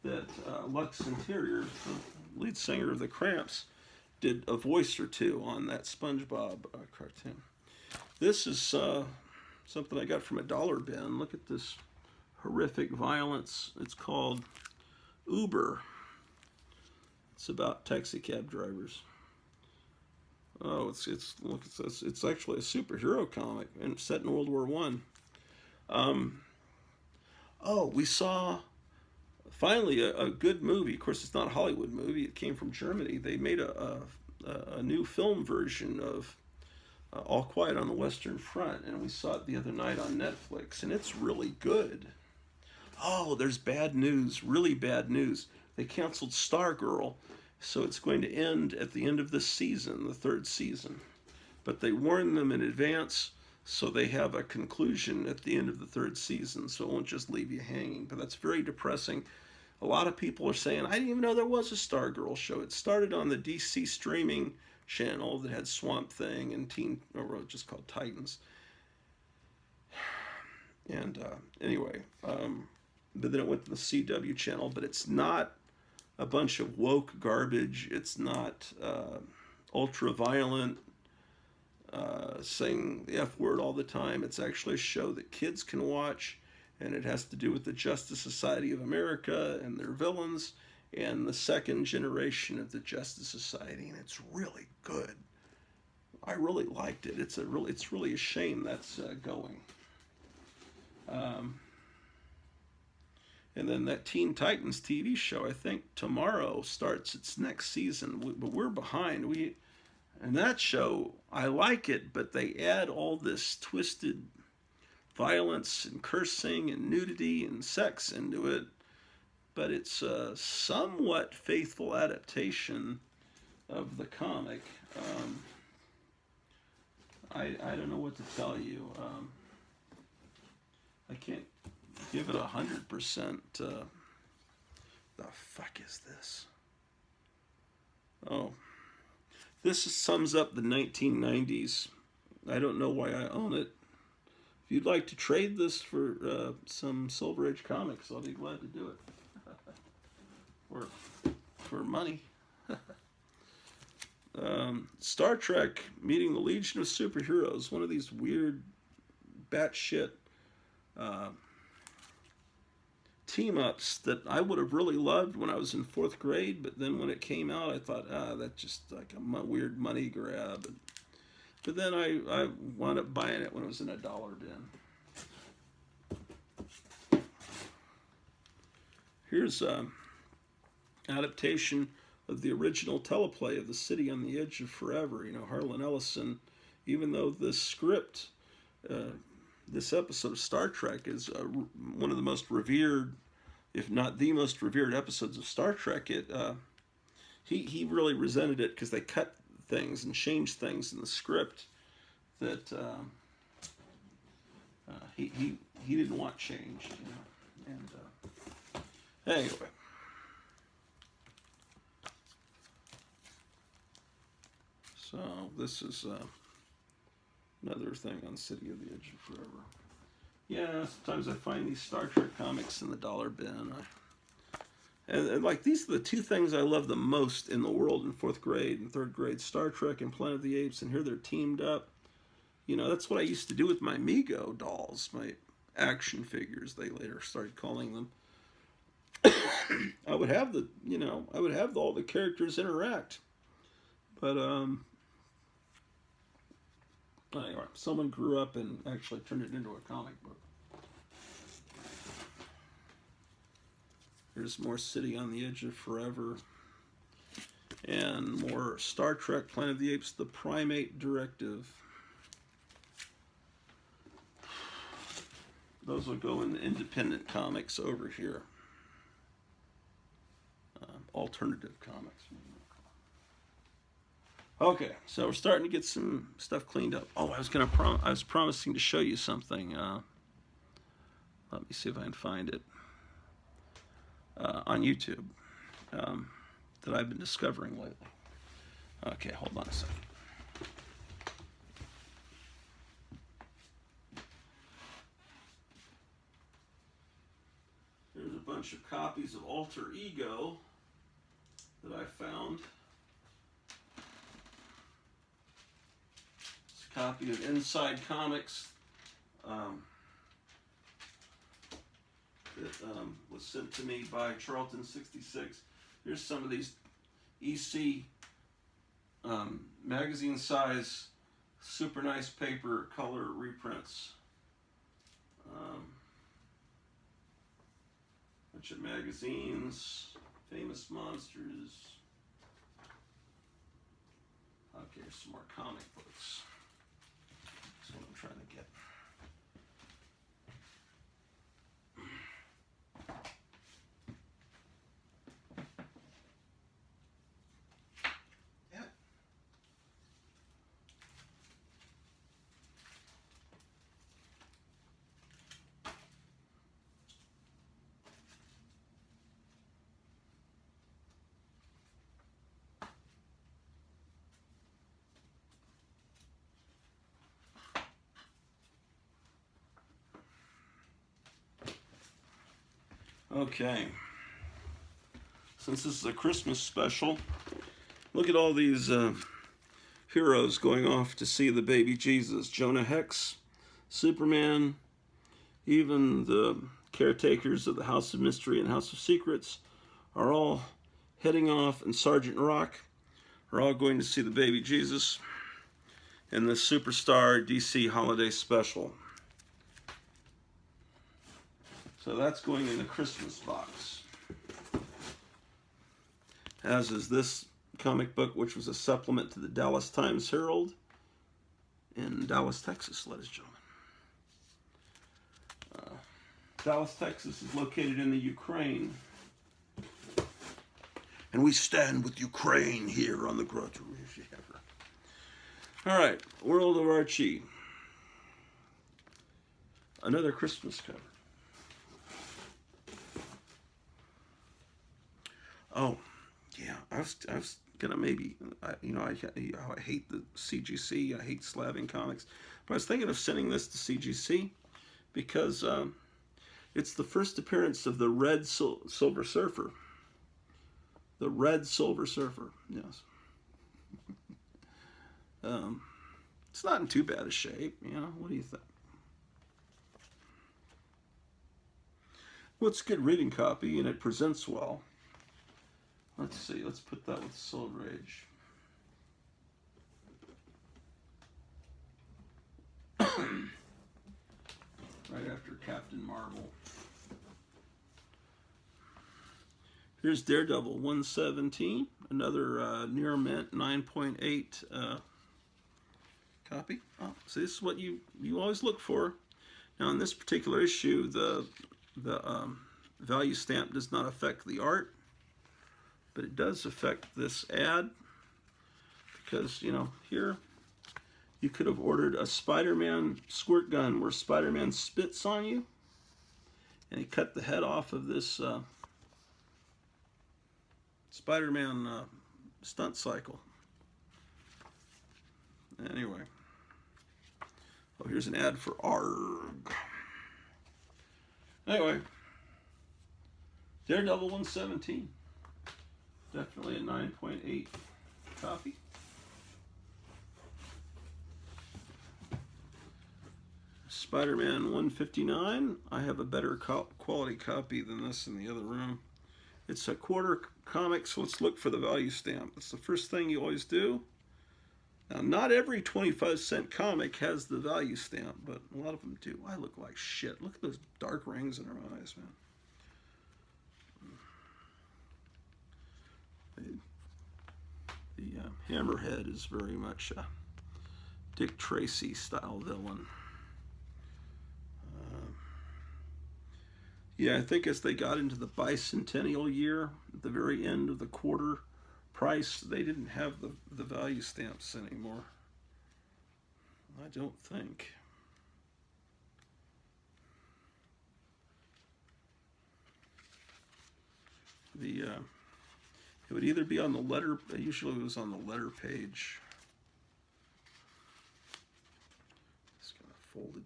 that Lux Interior, the lead singer of the Cramps, did a voice or two on that SpongeBob cartoon. This is something I got from a dollar bin. Look at this horrific violence. It's called Uber. It's about taxi cab drivers. Oh, it's actually a superhero comic and set in World War I. Oh, we saw finally a good movie. Of course, it's not a Hollywood movie. It came from Germany. They made a new film version of All Quiet on the Western Front, and we saw it the other night on Netflix, and it's really good. Oh, there's bad news, really bad news. They canceled Stargirl, so it's going to end at the end of this season, the third season. But they warned them in advance, so they have a conclusion at the end of the third season, so it won't just leave you hanging. But that's very depressing. A lot of people are saying, I didn't even know there was a Stargirl show. It started on the DC streaming channel that had Swamp Thing and just called Titans. And anyway, but then it went to the CW channel, but it's not a bunch of woke garbage. It's not ultra-violent, saying the F word all the time. It's actually a show that kids can watch, and it has to do with the Justice Society of America and their villains and the second generation of the Justice Society, and it's really good. I really liked it. It's really a shame that's going. And then that Teen Titans TV show, I think tomorrow starts its next season, but we're behind. And that show, I like it, but they add all this twisted violence and cursing and nudity and sex into it. But it's a somewhat faithful adaptation of the comic. I don't know what to tell you. I can't give it 100%. The fuck is this? Oh, this sums up the 1990s. I don't know why I own it. If you'd like to trade this for some Silver Age comics, I'll be glad to do it. for money. Star Trek meeting the Legion of Superheroes. One of these weird batshit team-ups that I would have really loved when I was in 4th grade, but then when it came out, I thought, that's just like a weird money grab. But then I wound up buying it when it was in a dollar bin. Here's adaptation of the original teleplay of The City on the Edge of Forever. You know, Harlan Ellison, even though the script, this episode of Star Trek is one of the most revered, if not the most revered episodes of Star Trek, he really resented it because they cut things and changed things in the script that he didn't want changed, you know. And anyway. So this is another thing on City of the Edge of Forever. Yeah, sometimes I find these Star Trek comics in the dollar bin. And like, these are the two things I love the most in the world in 4th grade and 3rd grade: Star Trek and Planet of the Apes. And here they're teamed up. You know, that's what I used to do with my Mego dolls, my action figures, they later started calling them. I would have all the characters interact. But anyway, someone grew up and actually turned it into a comic book. Here's more City on the Edge of Forever. And more Star Trek, Planet of the Apes, The Primate Directive. Those will go in the independent comics over here. Alternative comics. Okay, so we're starting to get some stuff cleaned up. Oh, I was promising to show you something. Let me see if I can find it on YouTube that I've been discovering lately. Okay, hold on a second. There's a bunch of copies of Alter Ego that I found. It's a copy of Inside Comics that was sent to me by Charlton 66. Here's some of these EC magazine size, super nice paper color reprints. Bunch of magazines, famous monsters. Okay, here's some more comic books. That's what I'm trying to get. Okay, since this is a Christmas special, look at all these heroes going off to see the baby Jesus. Jonah Hex, Superman, even the caretakers of the House of Mystery and House of Secrets are all heading off, and Sergeant Rock are all going to see the baby Jesus in the Superstar DC Holiday Special. So that's going in the Christmas box. As is this comic book, which was a supplement to the Dallas Times-Herald in Dallas, Texas, ladies and gentlemen. Dallas, Texas is located in the Ukraine. And we stand with Ukraine here on the Grudge. All right, World of Archie. Another Christmas cover. Oh, yeah, I was gonna maybe, I hate the CGC, I hate slabbing comics, but I was thinking of sending this to CGC because it's the first appearance of the Red Silver Surfer. The Red Silver Surfer, yes. It's not in too bad a shape, you know. What do you think? Well, it's a good reading copy, and it presents well. Let's see, let's put that with Soul Rage. Right after Captain Marvel. Here's Daredevil 117, another near mint 9.8 copy. Oh, so this is what you always look for. Now in this particular issue, the value stamp does not affect the art, but it does affect this ad, because, you know, here you could have ordered a Spider-Man squirt gun where Spider-Man spits on you, and he cut the head off of this Spider-Man stunt cycle. Anyway. Oh, here's an ad for ARG. Anyway. Daredevil 117. Definitely a 9.8 copy. Spider-Man 159. I have a better quality copy than this in the other room. It's a quarter comic, so let's look for the value stamp. That's the first thing you always do. Now, not every 25-cent comic has the value stamp, but a lot of them do. I look like shit. Look at those dark rings in her eyes, man. The Hammerhead is very much a Dick Tracy style villain. Yeah, I think as they got into the bicentennial year, at the very end of the quarter price, they didn't have the value stamps anymore. I don't think. It would either be on the letter, usually it was on the letter page. It's kind of folded.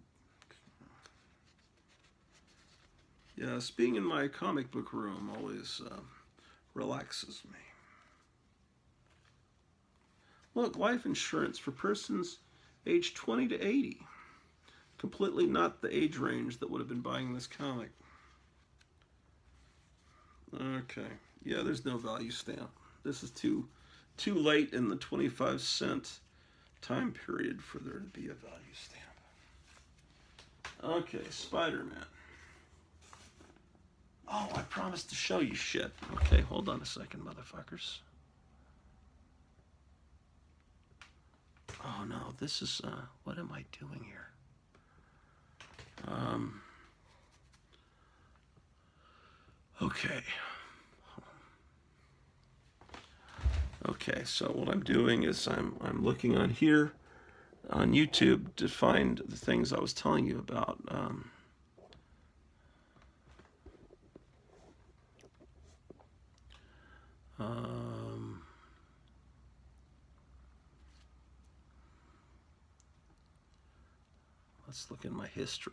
Yes, being in my comic book room always relaxes me. Look, life insurance for persons aged 20 to 80. Completely not the age range that would have been buying this comic. Okay, yeah, there's no value stamp. This is too late in the 25-cent time period for there to be a value stamp. Okay, Spider-Man. Oh, I promised to show you shit. Okay, hold on a second, motherfuckers. Oh no, this is, what am I doing here? Okay. Okay, so what I'm doing is I'm looking on here on YouTube to find the things I was telling you about. Let's look in my history.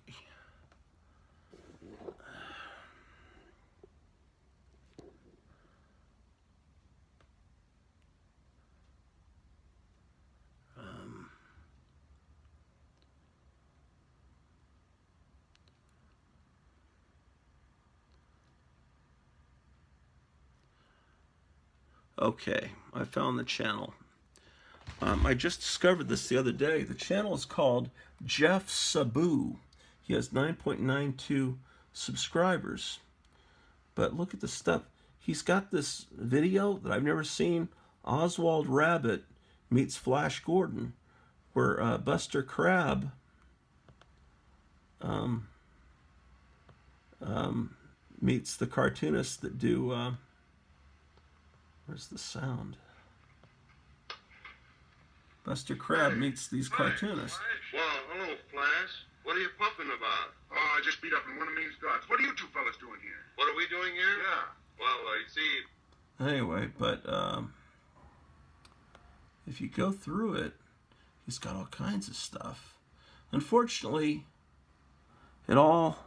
Okay, I found the channel. I just discovered this the other day. The channel is called Jeff Sabu. He has 9.92 subscribers. But look at the stuff. He's got this video that I've never seen. Oswald Rabbit meets Flash Gordon, where Buster Crabbe meets the cartoonists that do... where's the sound? Buster Crabbe meets these cartoonists. Well, hello, Flash. What are you puffing about? Oh, I just beat up in one of me's guts. What are you two fellas doing here? What are we doing here? Yeah. Well, I see. Anyway, but if you go through it, he's got all kinds of stuff. Unfortunately, it all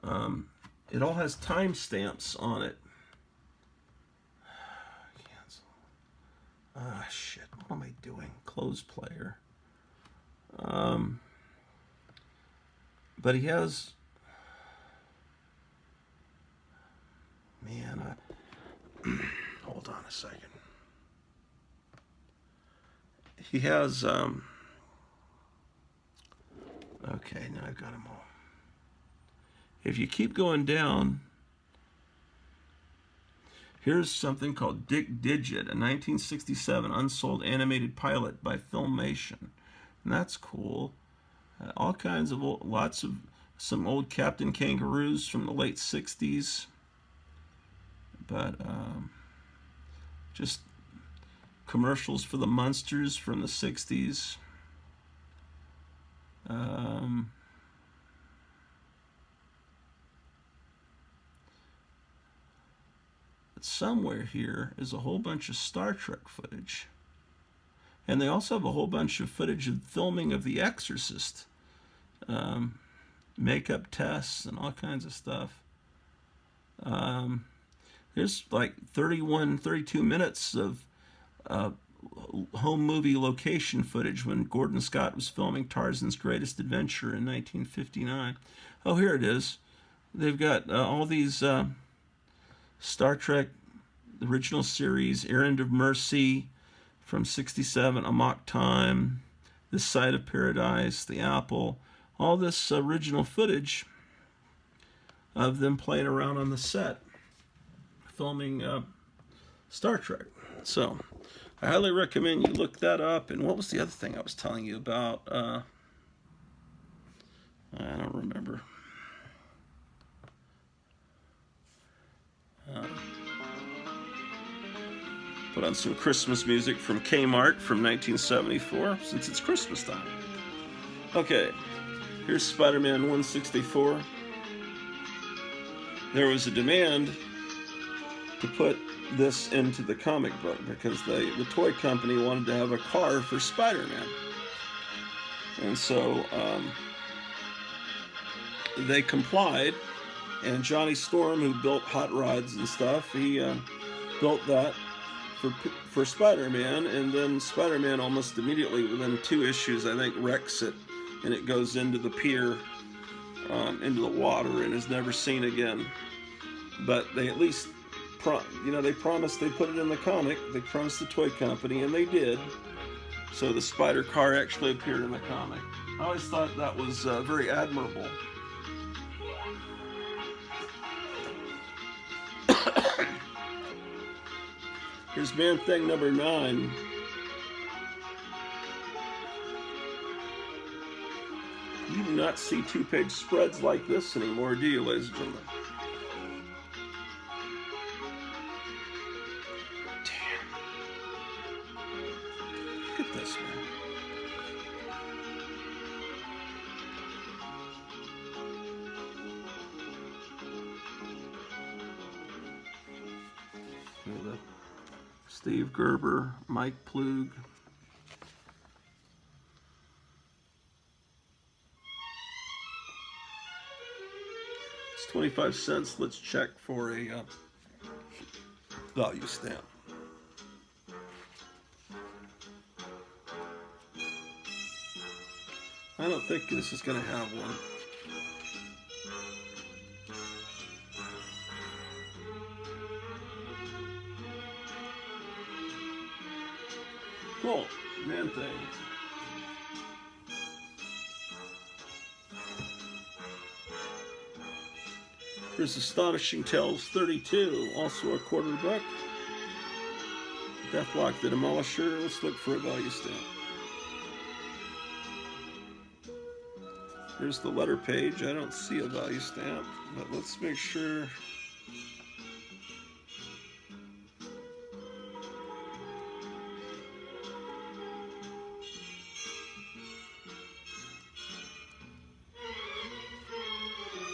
has timestamps on it. Ah, shit. What am I doing? Close player. But he has... Man, hold on a second. He has... Okay, now I've got them all. If you keep going down, Here's something called Dick Digit, a 1967 unsold animated pilot by Filmation. And that's cool. All kinds of some old Captain Kangaroos from the late 60s. But just commercials for the Munsters from the 60s. Somewhere here is a whole bunch of Star Trek footage. And they also have a whole bunch of footage of filming of The Exorcist. Makeup tests and all kinds of stuff. There's like 32 minutes of home movie location footage when Gordon Scott was filming Tarzan's Greatest Adventure in 1959. Oh, here it is. They've got all these Star Trek, the original series, Errand of Mercy from 67, Amok Time, This Side of Paradise, The Apple, all this original footage of them playing around on the set, filming Star Trek. So I highly recommend you look that up. And what was the other thing I was telling you about? I don't remember. Put on some Christmas music from Kmart from 1974, since it's Christmas time. Okay, here's Spider-Man 164. There was a demand to put this into the comic book because the toy company wanted to have a car for Spider-Man. And so they complied, and Johnny Storm, who built hot rods and stuff, he built that for Spider-Man, and then Spider-Man almost immediately, within 2 issues, I think, wrecks it, and it goes into the pier, into the water, and is never seen again. But they at least, they promised they'd put it in the comic. They promised the toy company, and they did. So the Spider car actually appeared in the comic. I always thought that was very admirable. Here's Man-Thing number 9. You do not see 2-page spreads like this anymore, do you, ladies and gentlemen? Damn. Look at this, man. Look at that. Steve Gerber, Mike Plug. It's 25 cents. Let's check for a value stamp. I don't think this is going to have one. Cool. Man-Thing. Here's Astonishing Tales 32, also a quarter buck. Deathlock the Demolisher. Let's look for a value stamp. Here's the letter page. I don't see a value stamp, but let's make sure.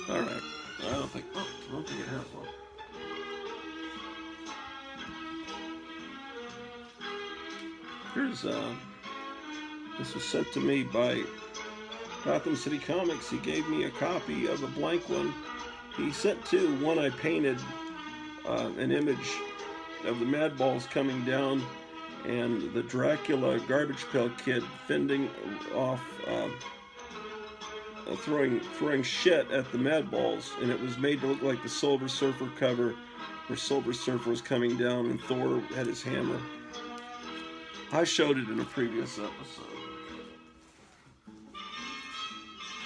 All right. I don't think it has one. Here's this was sent to me by Gotham City Comics. He gave me a copy of a blank one. He sent 2. One I painted an image of the Mad Balls coming down and the Dracula Garbage Pail Kid fending off, throwing shit at the Mad Balls, and it was made to look like the Silver Surfer cover, where Silver Surfer was coming down and Thor had his hammer. I showed it in a previous episode.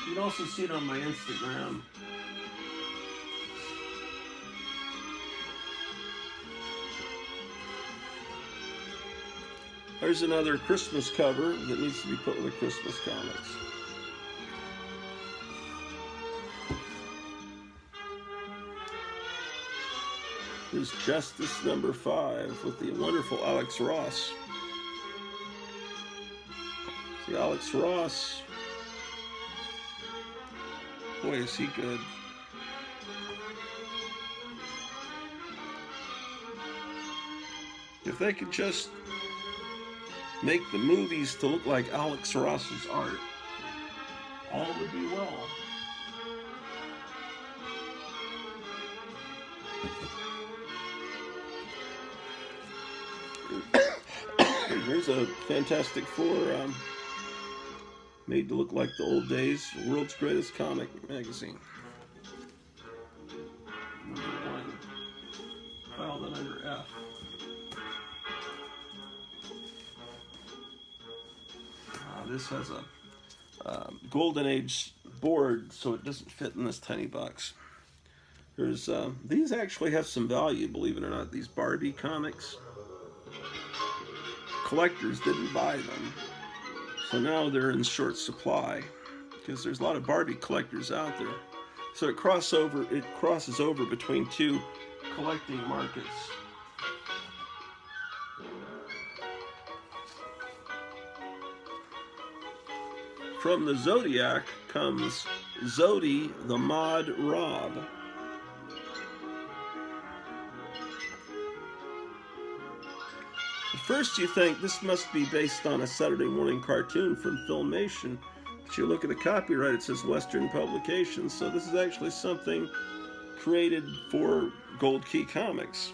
You can also see it on my Instagram. There's another Christmas cover that needs to be put with the Christmas comics. There's Justice number 5 with the wonderful Alex Ross. See, Alex Ross, boy, is he good. If they could just make the movies to look like Alex Ross's art, all would be well. Here's a Fantastic Four made to look like the old days. The world's greatest comic magazine. Number 1. Filed it under F. This has a Golden Age board, so it doesn't fit in this tiny box. There's these actually have some value, believe it or not. These Barbie comics. Collectors didn't buy them, so now they're in short supply because there's a lot of Barbie collectors out there. So it crosses over between two collecting markets. From the Zodiac comes Zodi the Mod Rob. At first you think this must be based on a Saturday morning cartoon from Filmation, but you look at the copyright, it says Western Publications, so this is actually something created for Gold Key Comics.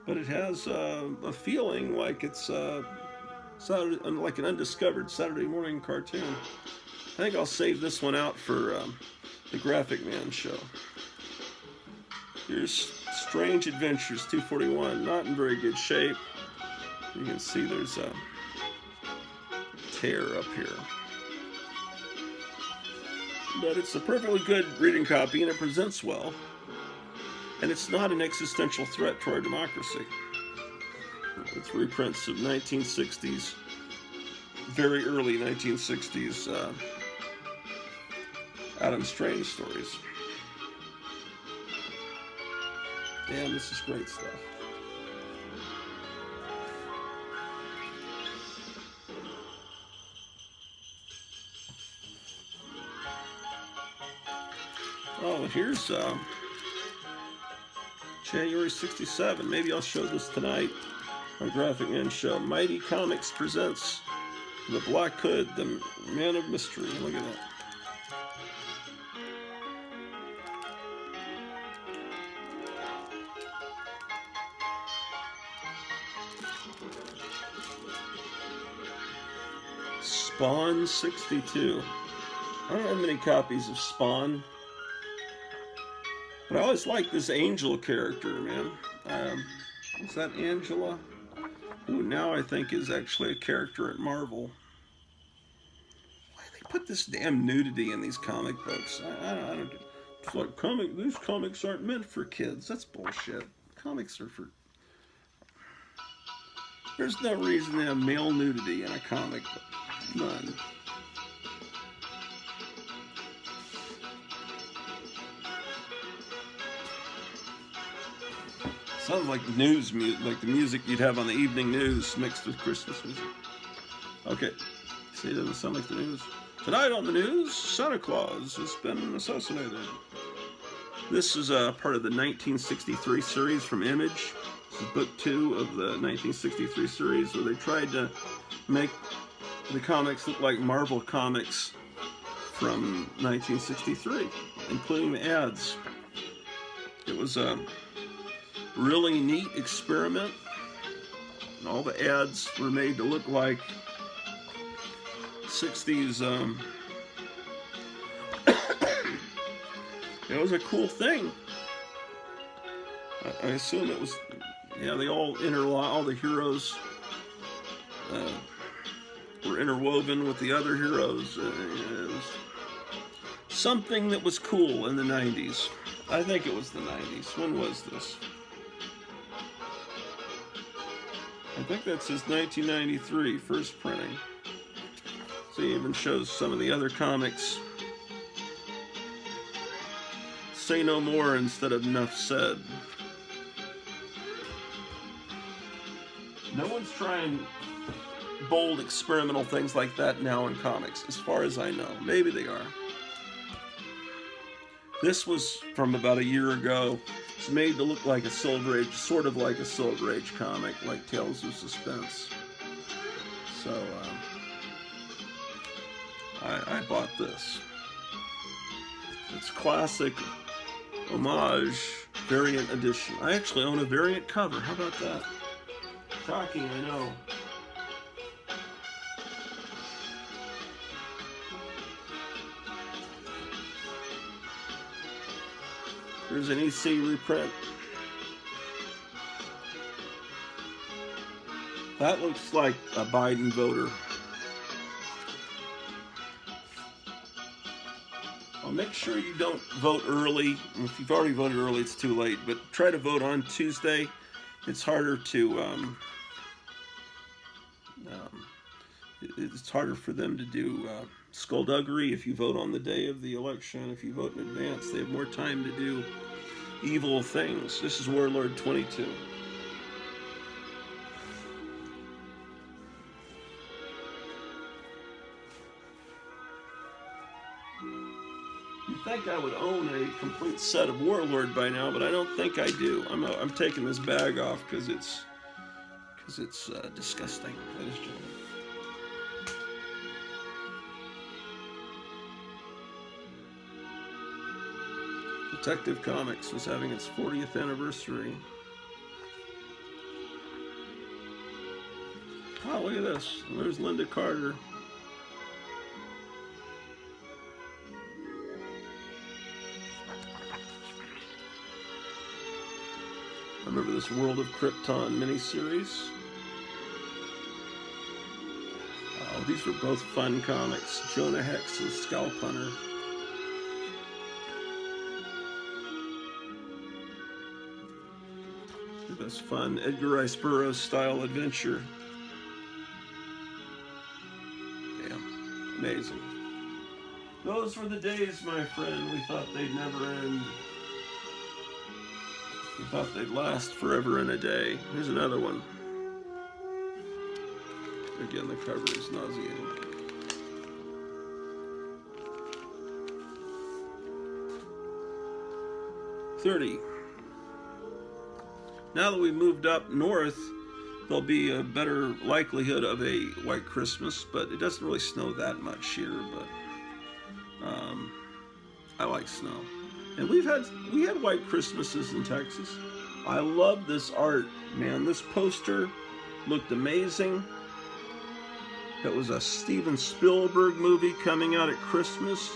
But it has a feeling like it's like an undiscovered Saturday morning cartoon. I think I'll save this one out for the Graphic Man show. Here's Strange Adventures 241, not in very good shape. You can see there's a tear up here. But it's a perfectly good reading copy and it presents well. And it's not an existential threat to our democracy. It's reprints of 1960s, very early 1960s Adam Strange stories. Damn, this is great stuff. Oh, here's January 67. Maybe I'll show this tonight on Graphic Man Show. Mighty Comics presents The Black Hood, the Man of Mystery. Look at that. Spawn 62. I don't have many copies of Spawn, but I always liked this Angel character, man. Is that Angela? Who now I think is actually a character at Marvel. Why do they put this damn nudity in these comic books? I don't. It's like these comics aren't meant for kids. That's bullshit. Comics are for. There's no reason to have male nudity in a comic book. None. Sounds like news music, like the music you'd have on the evening news mixed with Christmas music. Okay, see, it doesn't sound like the news. Tonight on the news, Santa Claus has been assassinated. This is a part of the 1963 series from Image. This is book 2 of the 1963 series, where they tried to make the comics look like Marvel comics from 1963, including the ads. It was a really neat experiment. And all the ads were made to look like 60s. It was a cool thing. I assume it was, yeah, they all all the heroes were interwoven with the other heroes. It was something that was cool in the 90s. I think it was the 90s. When was this? I think that's his 1993 first printing. So he even shows some of the other comics. Say no more instead of enough said. No one's trying bold experimental things like that now in comics, as far as I know. Maybe they are. This was from about a year ago. It's made to look like a Silver Age, sort of like a Silver Age comic, like Tales of Suspense. So, I bought this. It's classic homage variant edition. I actually own a variant cover. How about that? Shocking, I know. Here's an EC reprint. That looks like a Biden voter. Well, make sure you don't vote early. If you've already voted early, it's too late. But try to vote on Tuesday. It's harder to it's harder for them to do skullduggery if you vote on the day of the election. If you vote in advance, they have more time to do evil things. This is Warlord 22. You'd think I would own a complete set of Warlord by now, but I don't think I do. I'm taking this bag off because it's disgusting, ladies and gentlemen. Detective Comics was having its 40th anniversary. Oh, look at this. There's Linda Carter. I remember this World of Krypton miniseries. Oh, these were both fun comics. Jonah Hex and Scalp Hunter. This fun Edgar Rice Burroughs style adventure. Yeah, amazing. Those were the days, my friend. We thought they'd never end. We thought they'd last forever and a day. Here's another one. Again, the cover is nauseating. $30. Now that we moved up north, there'll be a better likelihood of a white Christmas, but it doesn't really snow that much here, but I like snow. And we had white Christmases in Texas. I love this art, man. This poster looked amazing. It was a Steven Spielberg movie coming out at Christmas.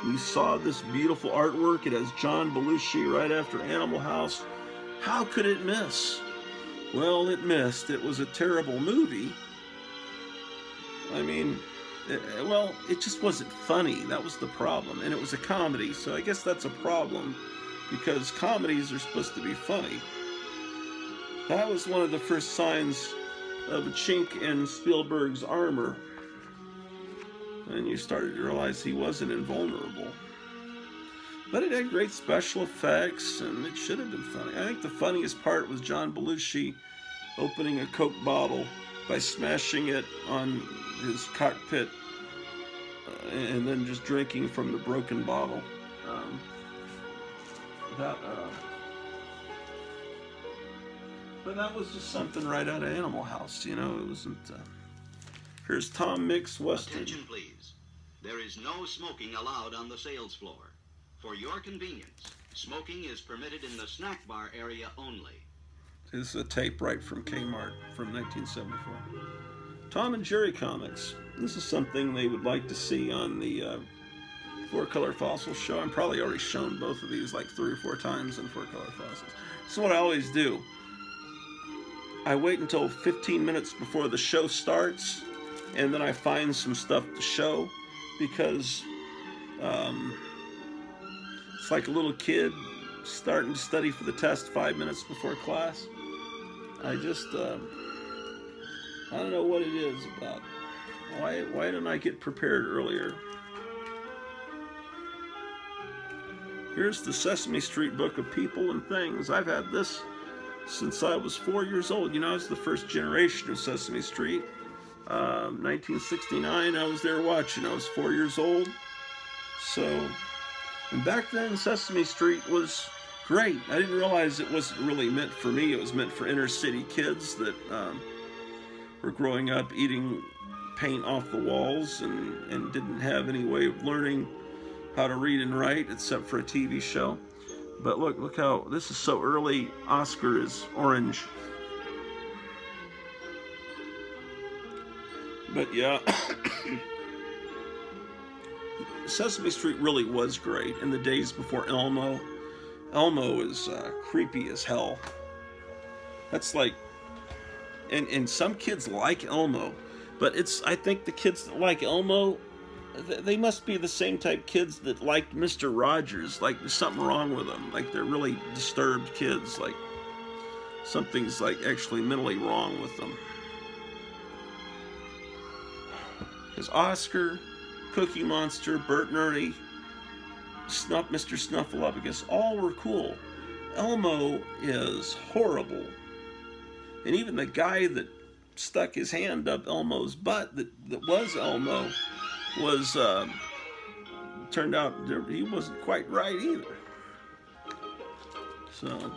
We saw this beautiful artwork. It has John Belushi right after Animal House. How could it miss? Well, it missed. It was a terrible movie. I mean, it just wasn't funny. That was the problem. And it was a comedy, so I guess that's a problem, because comedies are supposed to be funny. That was one of the first signs of a chink in Spielberg's armor. And you started to realize he wasn't invulnerable. But it had great special effects, and it should have been funny. I think the funniest part was John Belushi opening a Coke bottle by smashing it on his cockpit and then just drinking from the broken bottle. But that was just something right out of Animal House, you know. It wasn't. Here's Tom Mix Western. Attention, please. There is no smoking allowed on the sales floor. For your convenience, smoking is permitted in the snack bar area only. This is a tape right from Kmart from 1974. Tom and Jerry Comics. This is something they would like to see on the Four Color Fossils show. I'm probably already shown both of these like 3 or 4 times in Four Color Fossils. This is what I always do. I wait until 15 minutes before the show starts, and then I find some stuff to show, because it's like a little kid starting to study for the test 5 minutes before class. I just I don't know what it is about. Why didn't I get prepared earlier? Here's the Sesame Street Book of People and Things. I've had this since I was 4 years old. You know, I was the first generation of Sesame Street. 1969, I was there watching. I was 4 years old. So, and back then, Sesame Street was great. I didn't realize it wasn't really meant for me. It was meant for inner city kids that were growing up eating paint off the walls and didn't have any way of learning how to read and write except for a TV show. But look how this is so early. Oscar is orange. But yeah, Sesame Street really was great in the days before Elmo. Elmo is creepy as hell. That's like, and some kids like Elmo, but I think the kids that like Elmo, they must be the same type kids that liked Mr. Rogers. Like there's something wrong with them. Like they're really disturbed kids. Like something's like actually mentally wrong with them. Because Oscar, Cookie Monster, Bert and Ernie, Mr. Snuffleupagus, all were cool. Elmo is horrible. And even the guy that stuck his hand up Elmo's butt that was Elmo was turned out he wasn't quite right either. So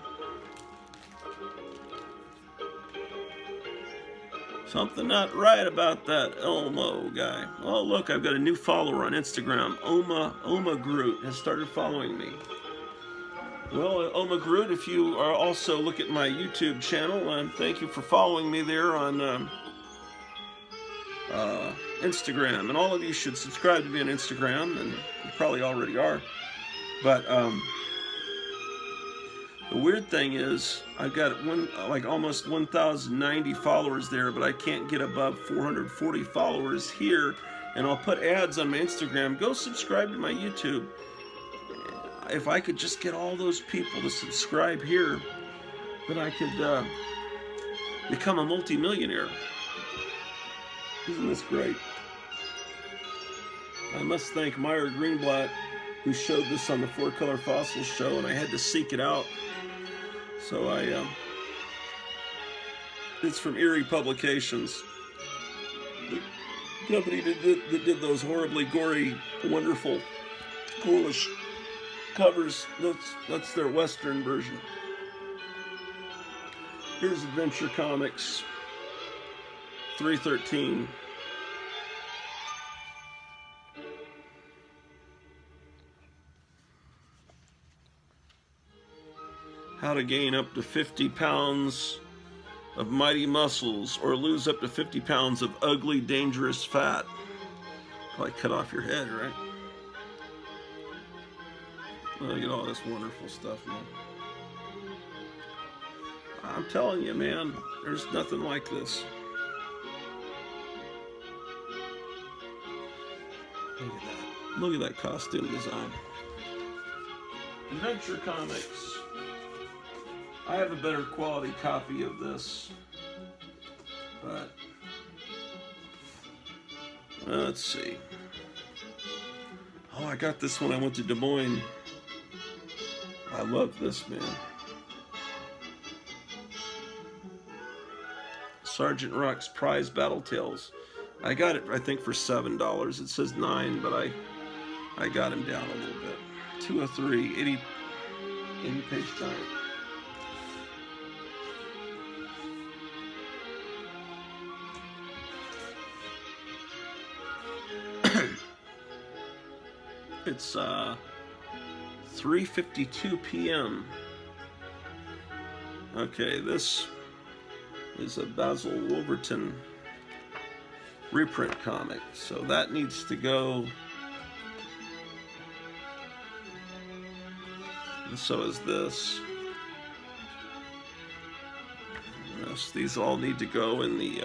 something not right about that Elmo guy. Oh look, I've got a new follower on Instagram. Oma Groot has started following me. Well, Oma Groot, if you are also look at my YouTube channel, thank you for following me there on Instagram, and all of you should subscribe to me on Instagram, and you probably already are. But the weird thing is, I've got almost 1,090 followers there, but I can't get above 440 followers here, and I'll put ads on my Instagram. Go subscribe to my YouTube. If I could just get all those people to subscribe here, then I could become a multimillionaire. Isn't this great? I must thank Meyer Greenblatt, who showed this on the Four Color Fossils show, and I had to seek it out. So it's from Erie Publications. The company that did those horribly gory, wonderful, ghoulish covers. That's their Western version. Here's Adventure Comics 313. How to gain up to 50 pounds of mighty muscles or lose up to 50 pounds of ugly, dangerous fat. Probably cut off your head, right? Look at all this wonderful stuff, man. I'm telling you, man, there's nothing like this. Look at that. Look at that costume design. Adventure Comics. I have a better quality copy of this, but let's see. Oh, I got this when I went to Des Moines. I love this, man. Sergeant Rock's Prize Battle Tales. I got it, I think, for $7. It says $9, but I got him down a little bit. 203, 80 page giant. It's 3:52 p.m. Okay, this is a Basil Wolverton reprint comic, so that needs to go. And so is this. Yes, these all need to go in the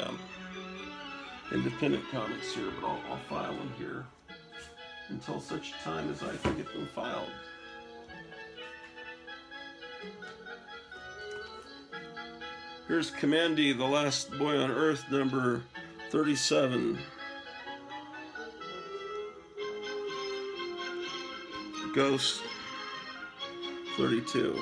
independent comics here, but I'll file them here until such time as I can get them filed. Here's Commandy, the Last Boy on Earth, number 37. Ghost, 32.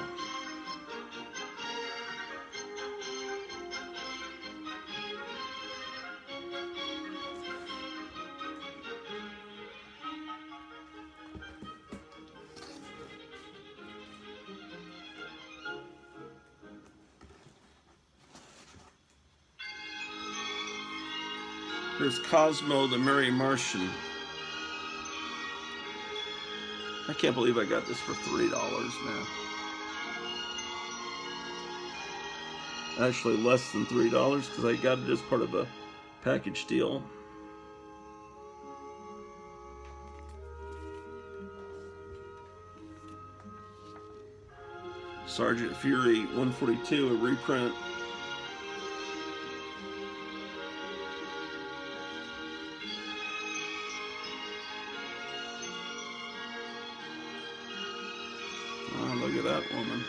Here's Cosmo, the Merry Martian. I can't believe I got this for $3, man. Actually, less than $3 because I got it as part of a package deal. Sergeant Fury 142, a reprint. Oh, look at that woman.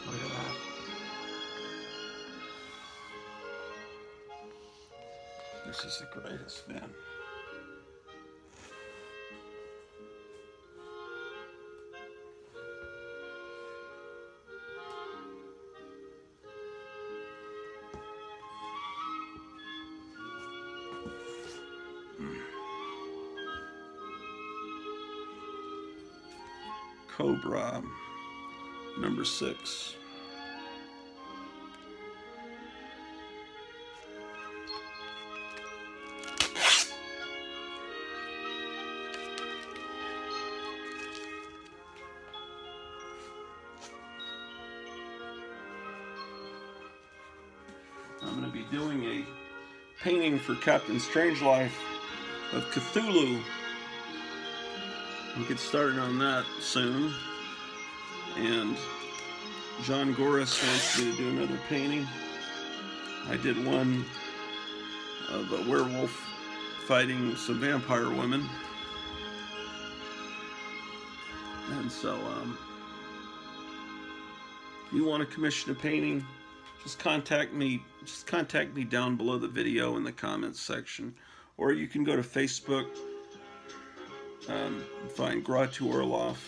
Look at that. This is the greatest, man. Cobra, number 6. I'm going to be doing a painting for Captain Strangelove of Cthulhu. We'll get started on that soon. And John Goris wants me to do another painting. I did one of a werewolf fighting some vampire women. And so, if you want to commission a painting, just contact me. Just contact me down below the video in the comments section. Or you can go to Facebook. Find Gratu Orloff.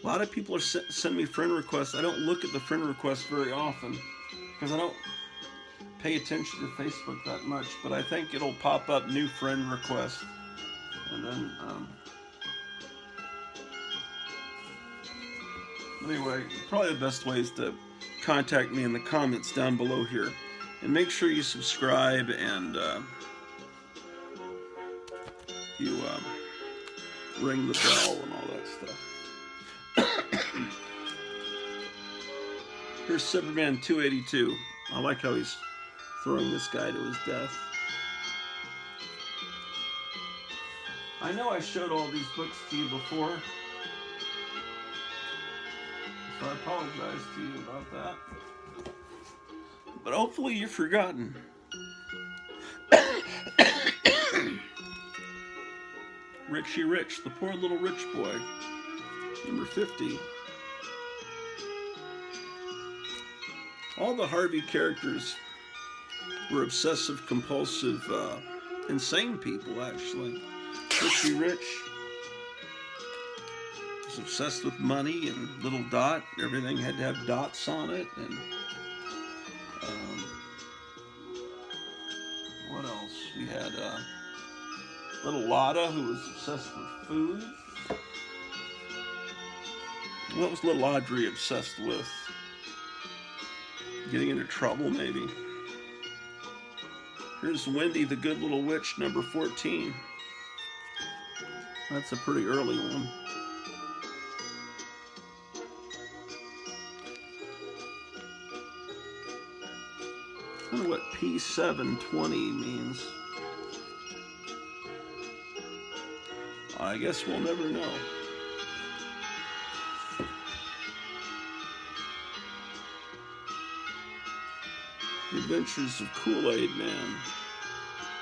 A lot of people are sending me friend requests. I don't look at the friend requests very often because I don't pay attention to Facebook that much, but I think it'll pop up new friend requests. And then, anyway, probably the best way is to contact me in the comments down below here. And make sure you subscribe and you ring the bell and all that stuff. Here's Superman 282. I like how he's throwing this guy to his death. I know I showed all these books to you before, so I apologize to you about that. But hopefully you've forgotten. Richie Rich, the poor little rich boy, number 50. All the Harvey characters were obsessive, compulsive, insane people, actually. Richie Rich was obsessed with money and little Dot. Everything had to have dots on it. And what else? We had little Lotta, who was obsessed with food. What was little Audrey obsessed with? Getting into trouble, maybe. Here's Wendy, the Good Little Witch, number 14. That's a pretty early one. I wonder what P720 means. I guess we'll never know. The Adventures of Kool-Aid Man.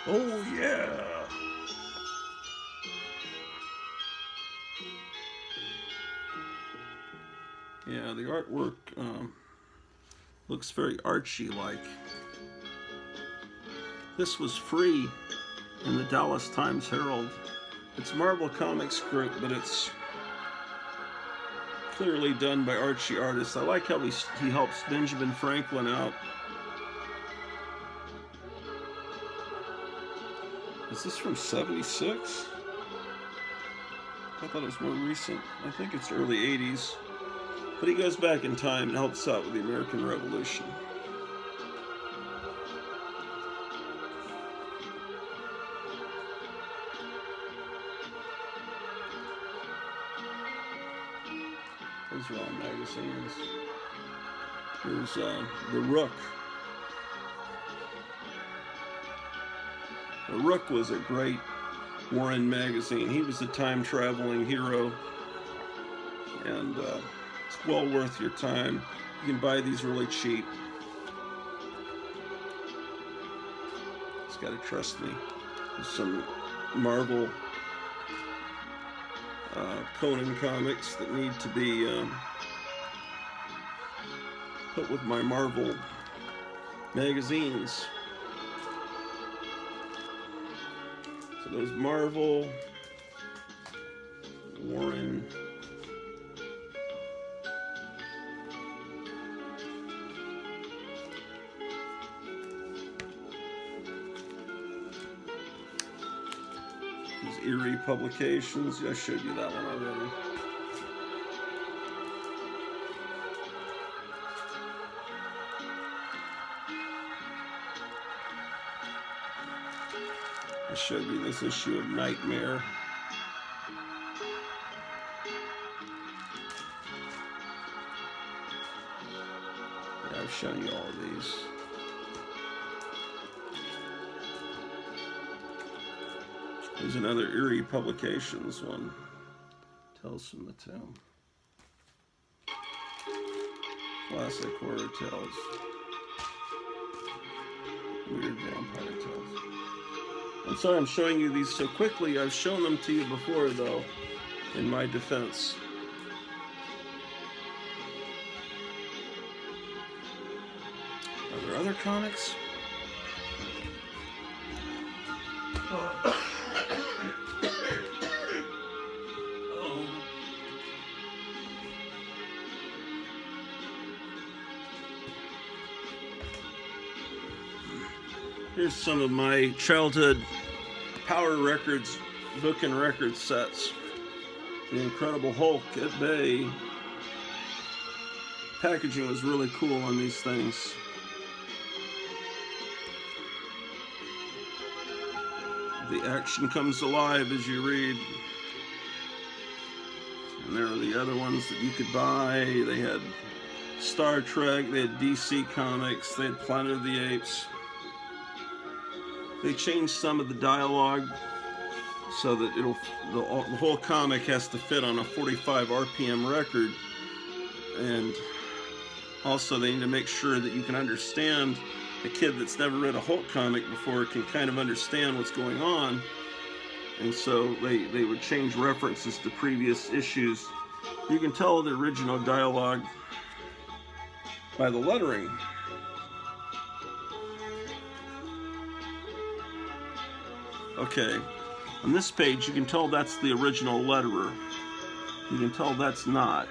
Oh yeah! Yeah, the artwork looks very Archie-like. This was free in the Dallas Times-Herald. It's Marvel Comics Group, but it's clearly done by Archie artists. I like how he helps Benjamin Franklin out. Is this from '76? I thought it was more recent. I think it's early '80s. But he goes back in time and helps out with the American Revolution. Those are all magazines. Here's The Rook. The Rook was a great Warren magazine. He was a time-traveling hero, and it's well worth your time. You can buy these really cheap. Just gotta trust me. There's some Marvel Conan comics that need to be put with my Marvel magazines. So there's Marvel, Warren, these Eerie Publications. I showed you that one already. I showed you this issue of Nightmare. Yeah, I've shown you all of these. There's another Eerie Publications one. Tales from the Tomb. Classic horror tales. Weird vampire tales. I'm sorry I'm showing you these so quickly. I've shown them to you before, though, in my defense. Are there other comics? Oh. Here's some of my childhood Power Records book and record sets. The Incredible Hulk at Bay. Packaging was really cool on these things. The action comes alive as you read. And there are the other ones that you could buy. They had Star Trek, they had DC Comics, they had Planet of the Apes. They changed some of the dialogue so that the whole comic has to fit on a 45 RPM record, and also they need to make sure that you can understand. A kid that's never read a Hulk comic before can kind of understand what's going on, and so they would change references to previous issues. You can tell the original dialogue by the lettering. Okay, on this page you can tell that's the original letterer. You can tell that's not.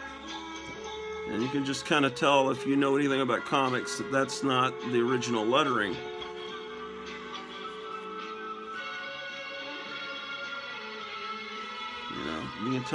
And you can just kind of tell, if you know anything about comics, that that's not the original lettering. You know, you can tell